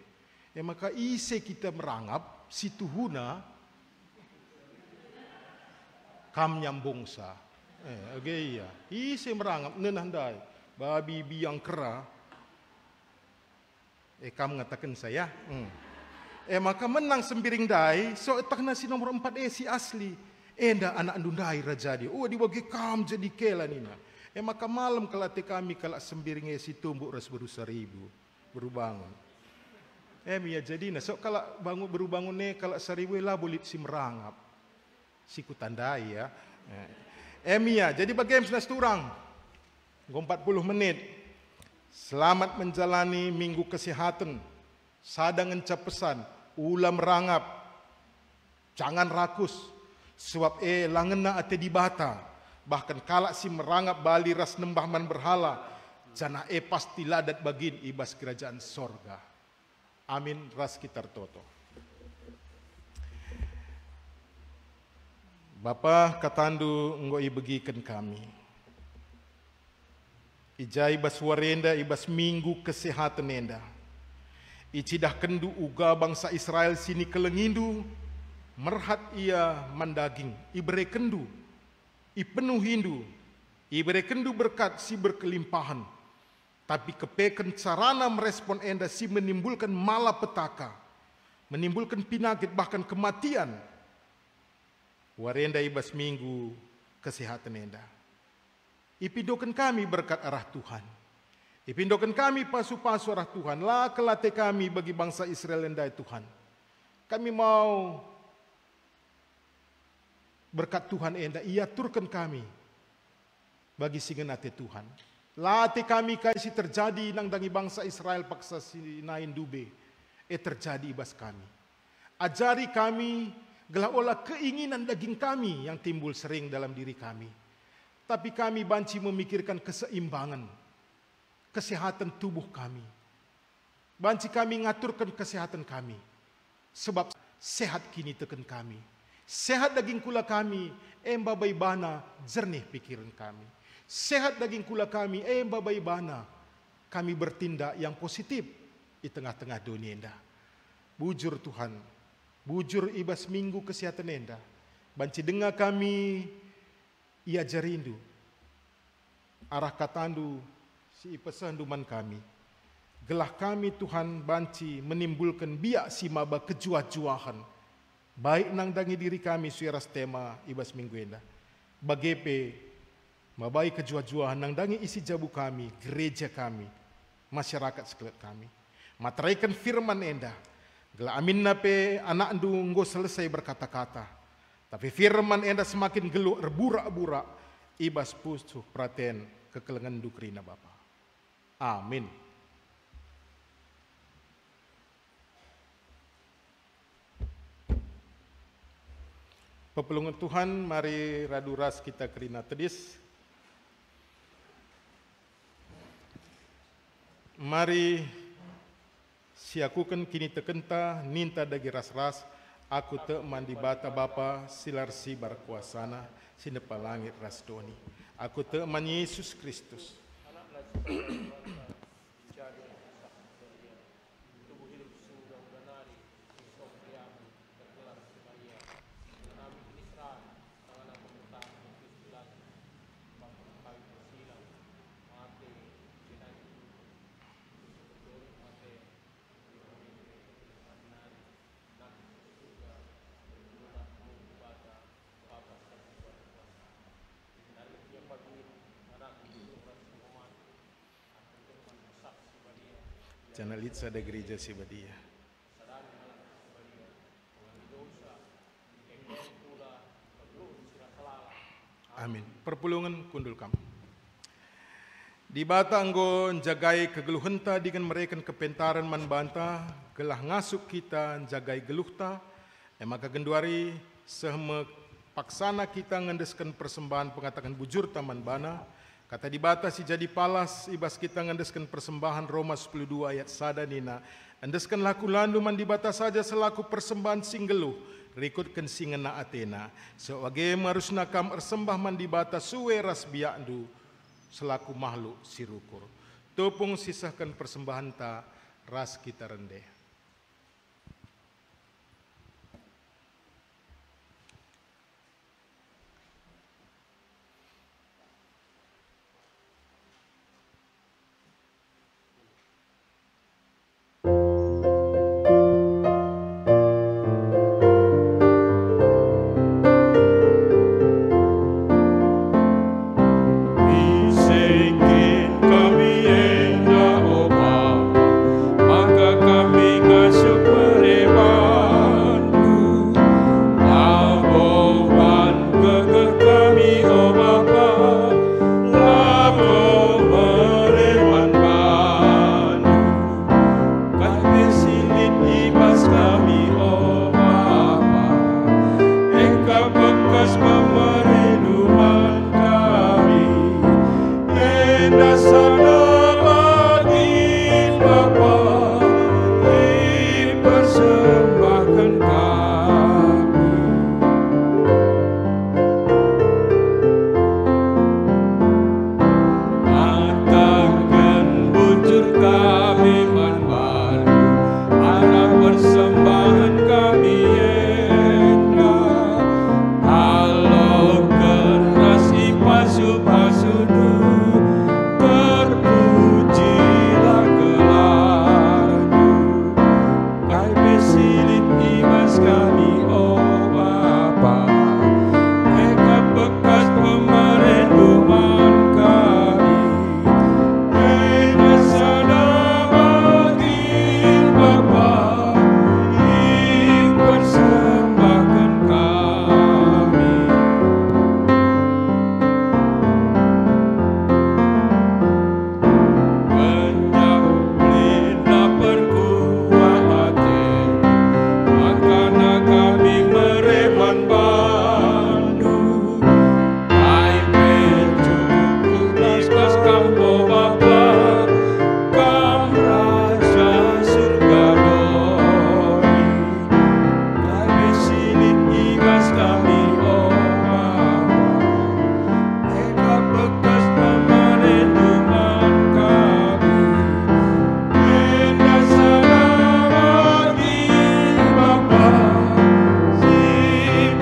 maka ise kita merangap si tuhuna kam nyambungsa iya isi merangap nenandai babi biang kera kam ngatakan saya maka menang sembiring dai so takna si nomor 4 si asli enda anak ndundai raja dia dibagi kam jadi kela nina maka malam kelate kami kalak sembiring si tumbuk ras beru 1000 berubangun ya jadi na so kalak bangun berubangun kalak 1000 lah bolit si merangap siku tandai ya. Emia, jadi bagaimana sudah turang? 40 menit. Selamat menjalani minggu kesehatan. Sadang encap pesan, ulam rangap. Jangan rakus. Sebab langena ate dibata. bahkan kalak si merangap bali ras nembah man berhala, jana pasti ladat bagin ibas kerajaan sorga. Amin, ras kita toto. Bapa katandu ngoi begikan kami. Ijai ibas warenda ibas minggu kesehatan enda. Icidah kendu uga bangsa Israel sini kelengindu, merhat ia mandaging, ibere kendu, ipenuh hindu, ibere kendu berkat si berkelimpahan. Tapi kepeken sarana merespon enda si menimbulkan malapetaka, menimbulkan penyakit bahkan kematian. Warenda ibas minggu kesehatan enda. Ipindokan kami berkat arah Tuhan. Ipindokan kami pasu-pasu arah Tuhan. Lah kelate kami bagi bangsa Israel endai Tuhan. Kami mau berkat Tuhan enda. Ia turkan kami bagi singenate Tuhan. Late kami kaisi terjadi nang dangi bangsa Israel paksa sinain dube. Terjadi ibas kami. Ajari kami gelah olah keinginan daging kami yang timbul sering dalam diri kami. Tapi kami banci memikirkan keseimbangan, kesehatan tubuh kami. Banci kami ngaturkan kesehatan kami. Sebab sehat kini teken kami. Sehat daging kula kami, babai bana jernih pikiran kami. Sehat daging kula kami, babai bana kami bertindak yang positif di tengah-tengah dunia indah. Bujur Tuhan, bujur ibas minggu kesehatan enda. Banci dengar kami ia jerindu. Arah katandu si pesanduman kami. Gelah kami Tuhan banci menimbulkan biak si maba kejuah-juahan. Baik nang dangi diri kami suiras tema ibas minggu enda. Bagepe mabai kejuah-juahan nang dangi isi jabu kami, gereja kami, masyarakat sekalian kami. Materaikan firman enda. Gelah amin nape anak ndu nggo selesai berkata-kata. Tapi firman enda semakin geluk berburak-burak ibas pusuh praten kekelengan dukrina Bapa. Amin. Pepelungan Tuhan, mari raduras kita kerina tedis. Mari siakukan kini tekenta ninta dagi ras-ras. Aku te mandi bata Bapa silar si barkuasana sinepa langit rasdoni. Aku te man Yesus Kristus. Jangan litsa da gereja si badia. Amin. Perpulungan kundul kam. Di bata anggo jagai kegeluhenta dengan mereka kepentaran man banta, gelah ngasuk kita jagai geluhta, maka genduari sehme paksana kita ngendeskan persembahan pengatakan bujur taman bana. Kata di bata si jadi palas ibas kita ngendeskan persembahan Roma 10:2 ayat sada nina. Endeskan laku landu man di bata saja selaku persembahan singgeluh. Rikutkan singena Athena. Sewage marusna kam ersembah man di bata suwe ras biakdu selaku makhluk sirukur. Topung sisahkan persembahan ta ras kita rendeh. Kami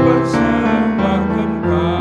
persembahkan kami.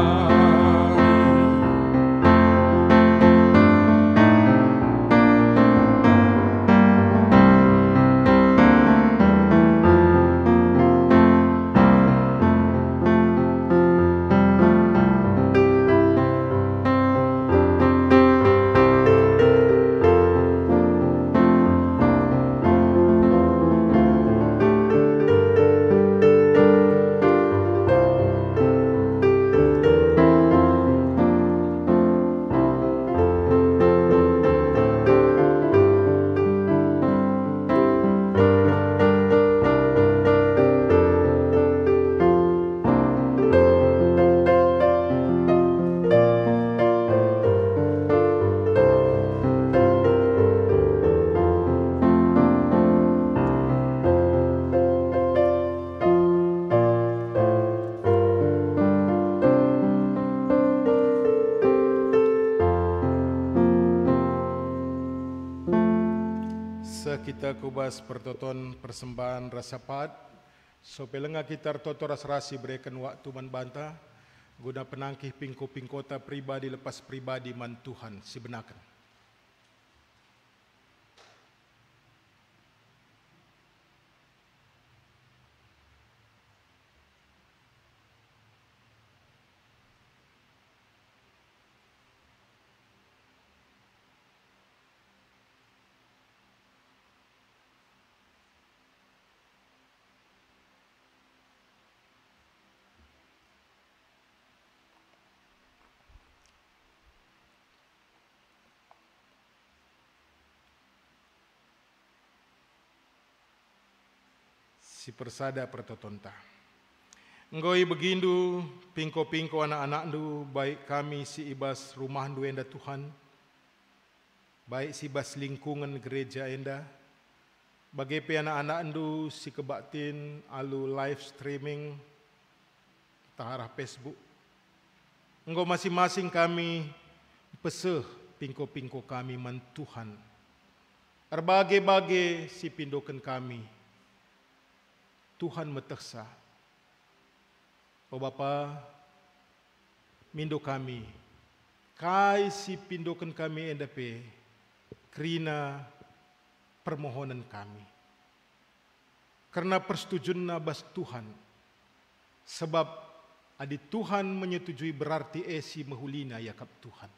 Kita kubas pertoton persembahan rasapat, so pelenga kita toto rasi berikan waktu man banta, guna penangkih pingko-pingkota pribadi lepas pribadi man Tuhan sebenakan. Si persada pertotonta. Ngoi begindu pingko-pingko anak-anak du, baik kami si ibas rumah du enda Tuhan, baik si ibas lingkungan gereja enda, bagi pe anak-anak du si kebaktin alu live streaming taharah Facebook. Ngoi masing-masing kami peseh pingko-pingko kami man Tuhan. Erbagai-bagai si pindokan kami. Tuhan meteksa. Oh Bapa, mindo kami, kai si pindokan kami endape, kerina permohonan kami. Karena persetujuan nabas Tuhan, sebab adi Tuhan menyetujui berarti esi mehulina yakap Tuhan.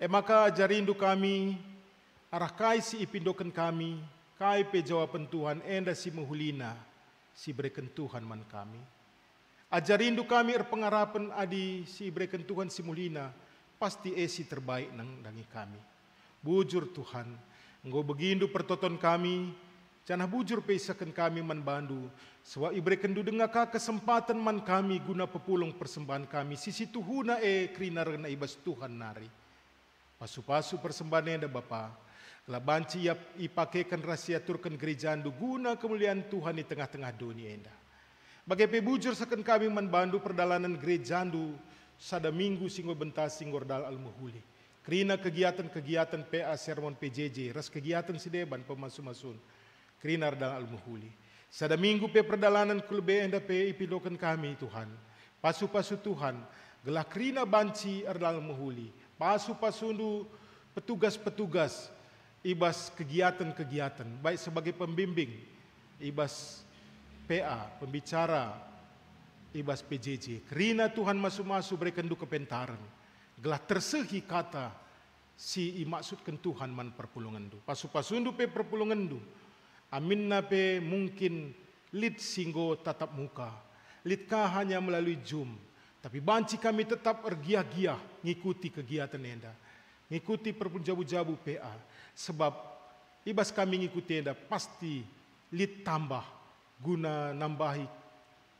Maka ajarindu kami, arah kai si ipindokan kami, kai pe jawaban Tuhan enda si mehulina, si berikan Tuhan man kami. Ajarindu kami pengarapan adi si berikan Tuhan si mulina, pasti esi terbaik nang dangi kami. Bujur Tuhan, engkau begindu pertoton kami, janah bujur pesakan kami man bandu, sebab iberikan du dengaka kesempatan man kami guna pepulung persembahan kami, sisi tuhuna krina rena ibas Tuhan nari. Pasu-pasu persembahan enda Bapa, lah banci ipakaikan rahasia turkan gerejandu guna kemuliaan Tuhan di tengah-tengah dunia enda. Bagai pebujur sakan kami manbandu perdalanan gerejandu sada minggu singgo bentas singgor dal al-muhuli. Kerina kegiatan-kegiatan PA Sermon PJJ, ras kegiatan sideban pemasu-masun. Kerina dal al-muhuli. Sada minggu pe perdalanan kulbe enda pe ipidokan kami Tuhan. Pasu-pasu Tuhan, gelah kerina banci ardal al-muhuli. Pasu-pasundu petugas-petugas ibas kegiatan-kegiatan, baik sebagai pembimbing, ibas PA, pembicara, ibas PJJ. Kerina Tuhan masuk-masuk berikan du kepentaran. Gelah tersehi kata si imaksudkan Tuhan man perpulungan du. Pasu-pasundu pe perpulungan du. Aminna pe mungkin lid singgo tatap muka. Lid ka hanya melalui Zoom. Tapi banci kami tetap ergiah-giah ngikuti kegiatan enda. Ngikuti perpunjabu-jabu PA. Sebab ibas kami ngikuti enda pasti lid tambah guna nambahi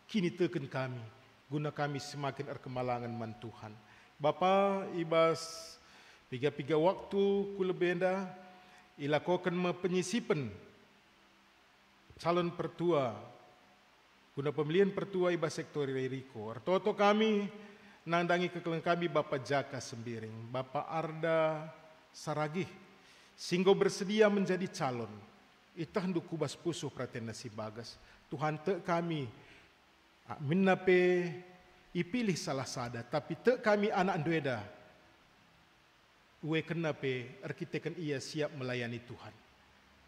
kini teken kami. Guna kami semakin erkemalangan man Tuhan. Bapa ibas piga-piga waktu kulebenda ilakokan penyisipan calon pertua guna pemilihan pertua ibas sektor Riko. Artoto kami nandangi kekelang kami Bapa Jaka Sembiring, Bapa Arda Saragih, singgo bersedia menjadi calon. Itah hendu kubas pusuh praten nasi bagas. Tuhan te kami minna pe ipilih salah sada, tapi te kami anak dueda. Ue kena pe arkiteken ia siap melayani Tuhan.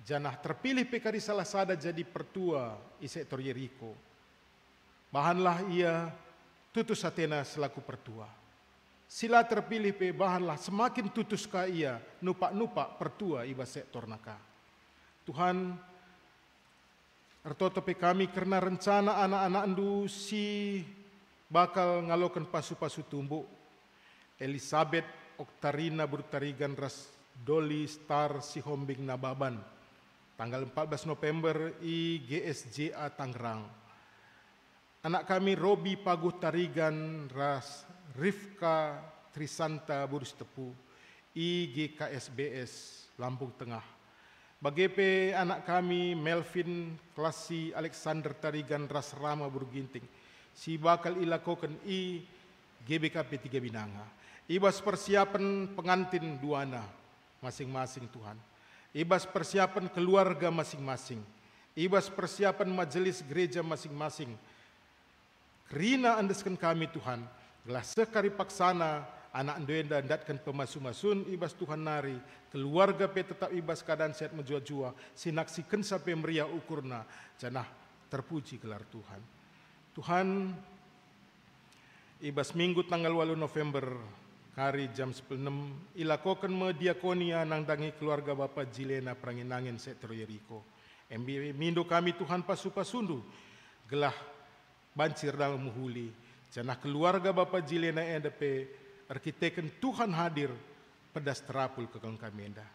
Janah terpilih pe kari salah sada jadi pertua i sektor Yeriko. Bahanlah ia tutus hatena selaku pertua. Sila terpilih pe bahanlah semakin tutus ka ia nupak-nupak pertua iba sektor naka. Tuhan artoto pe kami karena rencana anak-anak andu si bakal ngalokan pasu-pasu tumbuk. Elizabeth Oktarina Burtarigan Ras Doli Star Sihombing Nababan. Tanggal 14 November i GSJA Tangerang. Anak kami Robi Paguh Tarigan Ras Rifka Trisanta Burustepu IGKSBS Lampung Tengah. Bagepe anak kami Melvin Klasi Alexander Tarigan Ras Rama Burginting. Si bakal ilakokan i GBKP 3 Binanga. Ibas persiapan pengantin duana masing-masing Tuhan. Ibas persiapan keluarga masing-masing. Ibas persiapan majelis gereja masing-masing. Kerina andeskan kami Tuhan. Gelah sekari paksana anak doenda datkan pemasu-masun ibas Tuhan nari. Keluarga pe tetap ibas keadaan sehat menjua-jua. Sinaksikan sampai meriah ukurna. Janah terpuji gelar Tuhan. Tuhan ibas minggu tanggal 8 November kari jam 10.06 ilakokan mediakonia nangdangi keluarga Bapak Jilena Pranginangin sektor Yeriko. Mindo kami Tuhan pasu-pasundu gelah bancir dalam muhuli. Janah keluarga Bapak Jilena EDP arkiteken Tuhan hadir pedas terapul ke kami endah.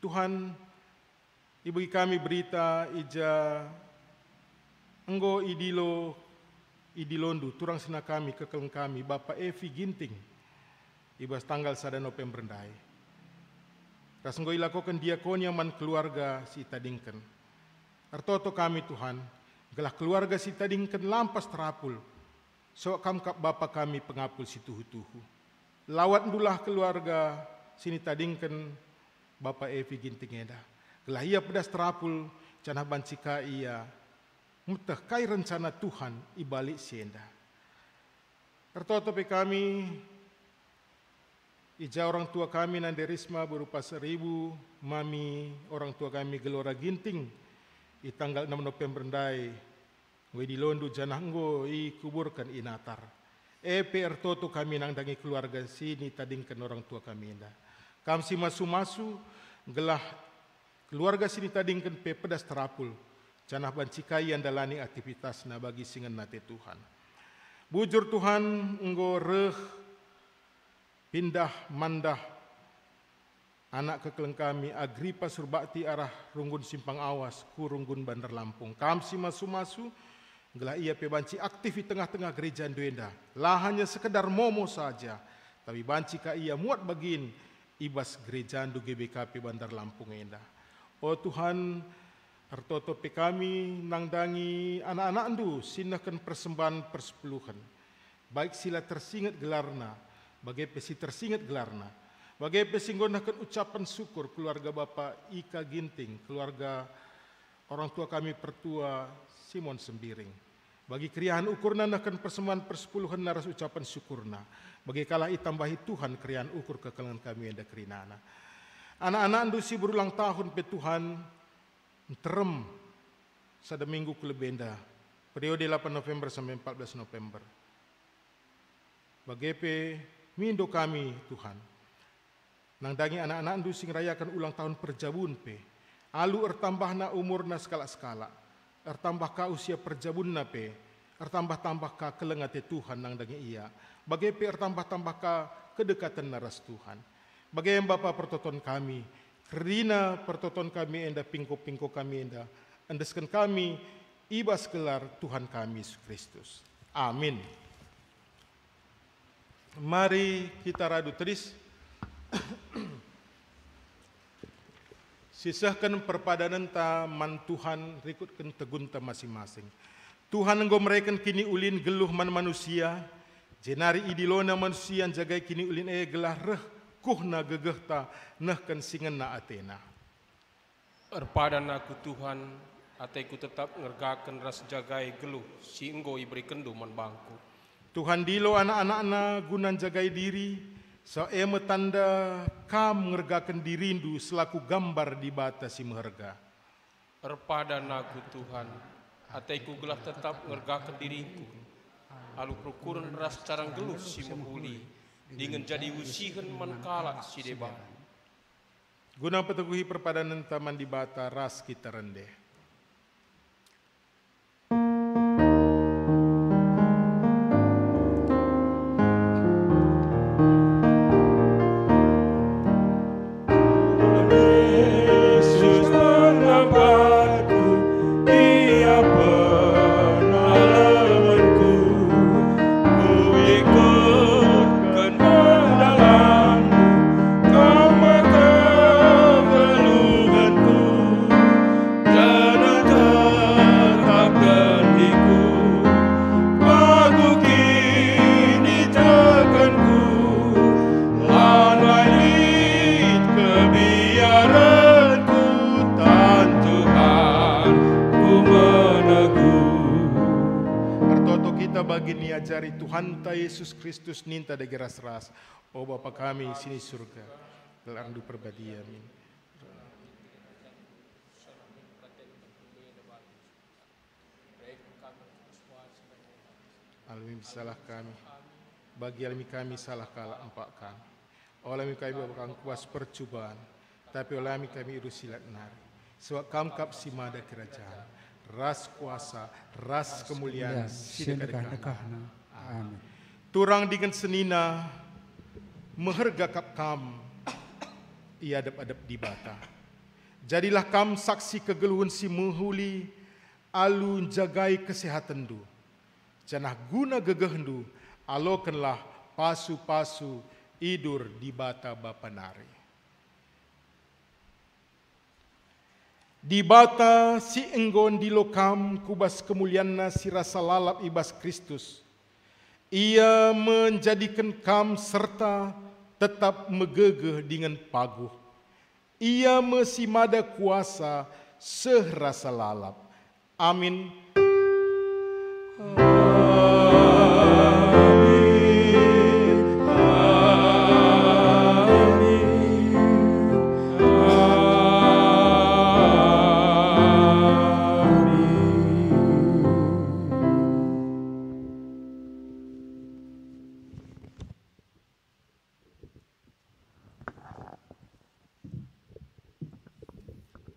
Tuhan ibagi kami berita ija enggo idilondu turang sena kami kekeleng kami Bapak Evi Ginting ibas tanggal 1 November ndai. Rasenggo ilakokan diakonia man keluarga si tadingken. Artoto kami Tuhan, gelah keluarga si tadingken lampas terapul. So kamkap Bapa kami pengapul si tuhu-tuhu. Lawat dulah keluarga sini tadingken Bapa Evi Ginting eda. Gelah ia pedas terapul canah bancika ia. Mutah kai rencana Tuhan ibalik sienda. Artoto pe kami ija orang tua kami Nanderisma berupa 1000 mami orang tua kami Gelora Ginting i tanggal 6 November ndai wedi londu jananggo i kuburkan i natar. PR toto kami nangdangi keluarga sini tadingkan orang tua kami indah. Kam si masu-masu gelah keluarga sini tadingkan pe pedas terapul. Canah bancikai yang dalani aktivitas na bagi singan nate Tuhan. Bujur Tuhan enggo reh pindah mandah anak kekeleng kami Agripa Surbakti arah Runggun Simpang Awas ku Runggun Bandar Lampung. Kamsi masu-masu gelah ia pe banci aktif di tengah-tengah gereja Duenda. Lah hanya sekedar momo saja, tapi banci ka ia muat bagin ibas gereja Ndu GBKP Bandar Lampung enda. Oh Tuhan, artoto pe kami nangdangi anak-anak Ndu sinahkan persembahan persepuluhan. Baik sila tersingat gelarna, bagai pesi tersingat gelarna, bagai pesi nggonahkan ucapan syukur keluarga Bapak Ika Ginting, keluarga orang tua kami pertua Simon Sembiring. Bagi kriaan ukurna nahkan persembahan persepuluhan naras ucapan syukurna. Bagi kalah itambahi Tuhan kriaan ukur kekelangan kami ada kerinana. Anak-anak andusi berulang tahun pe Tuhan terem sada minggu kelebenda periode 8 November sampai 14 November. Bagi pe mindo kami Tuhan. Nangdangi anak-anak andu sing rayakan ulang tahun perjabun pe. Alu ertambahna umurna skala-skala. Ertambah ka usia perjabunna pe. Ertambah-tambah ka kelengate Tuhan nangdangi ia. Bagi pe ertambah-tambah ka kedekatan naras Tuhan. Bagi Bapa pertoton kami. Kerina pertoton kami enda pingko-pingko kami enda. Andeskan kami ibas gelar Tuhan kami Yesus Kristus. Amin. Mari kita radu teris sisahkan perpadanan ta man Tuhan rikutkan tegunta masing-masing. Tuhan enggo mereken kini ulin geluh man manusia, jenari idilona manusia jagai kini ulin gelah reh kuhna gegehta nehken singenna atena. Erpadan aku Tuhan Ataiku tetap ngergakan ras jagai geluh, si enggo iberi kendu man bangku. Tuhan dilo anak-anakna gunan jagai diri, saema tanda kam ngergakan dirindu selaku gambar di bata si meherga. Erpadan aku Tuhan, ataiku gelah tetap ngergakan diriku. Alu prokuran ras carang geluh si menghuli, dengan jadi usihan man kalak si deban. Guna peteguhi perpadanan taman di bata ras kita rendeh. Yesus penambatku, Dia penolonganku. Ku ikutkan mendalammu, Kau kegeluhanku. Jangan tetapkan diku, Aku kini tekanku. Lanwait kebiaranku, Tan Tuhan ku meneguh. Artoto kita bagi niajari Tuhan ta Yesus Kristus ninta dagi ras-ras. O Bapa kami sini surga, telandu perbadi amin. Alami salah kami, bagi alami kami salah kala empat kami. Olami kami bukan kuas percobaan, tapi olami kami irusilat nari. Sebab kam kap simada kerajaan, ras kuasa, ras kemuliaan, Sidekah-dekahna. Amin. Turang dengan senina, meherga kap kam, ia adap-adap di bata. Jadilah kam saksi kegeluhan si menghuli, alun jagai kesehatan du. Janah guna gegehendu, alokanlah pasu-pasu idur di bata bapa nari. Di bata si enggon di lokam kubas kemulianna si rasa lalap ibas Kristus. Ia menjadikan kam serta tetap megegeh dengan paguh. Ia mesimada kuasa sehrasa lalap. Amin.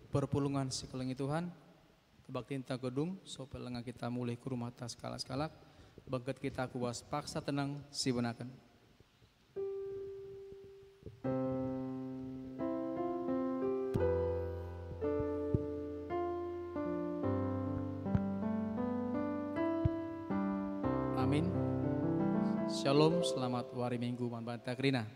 Perpulungan sikelengi Tuhan, kebaktian ta gedung, sopel lengan kita mulai ke rumah tas skala-skala, bangket kita kuas paksa tenang si benakan. Amin. Shalom, selamat hari Minggu, manbanta krina.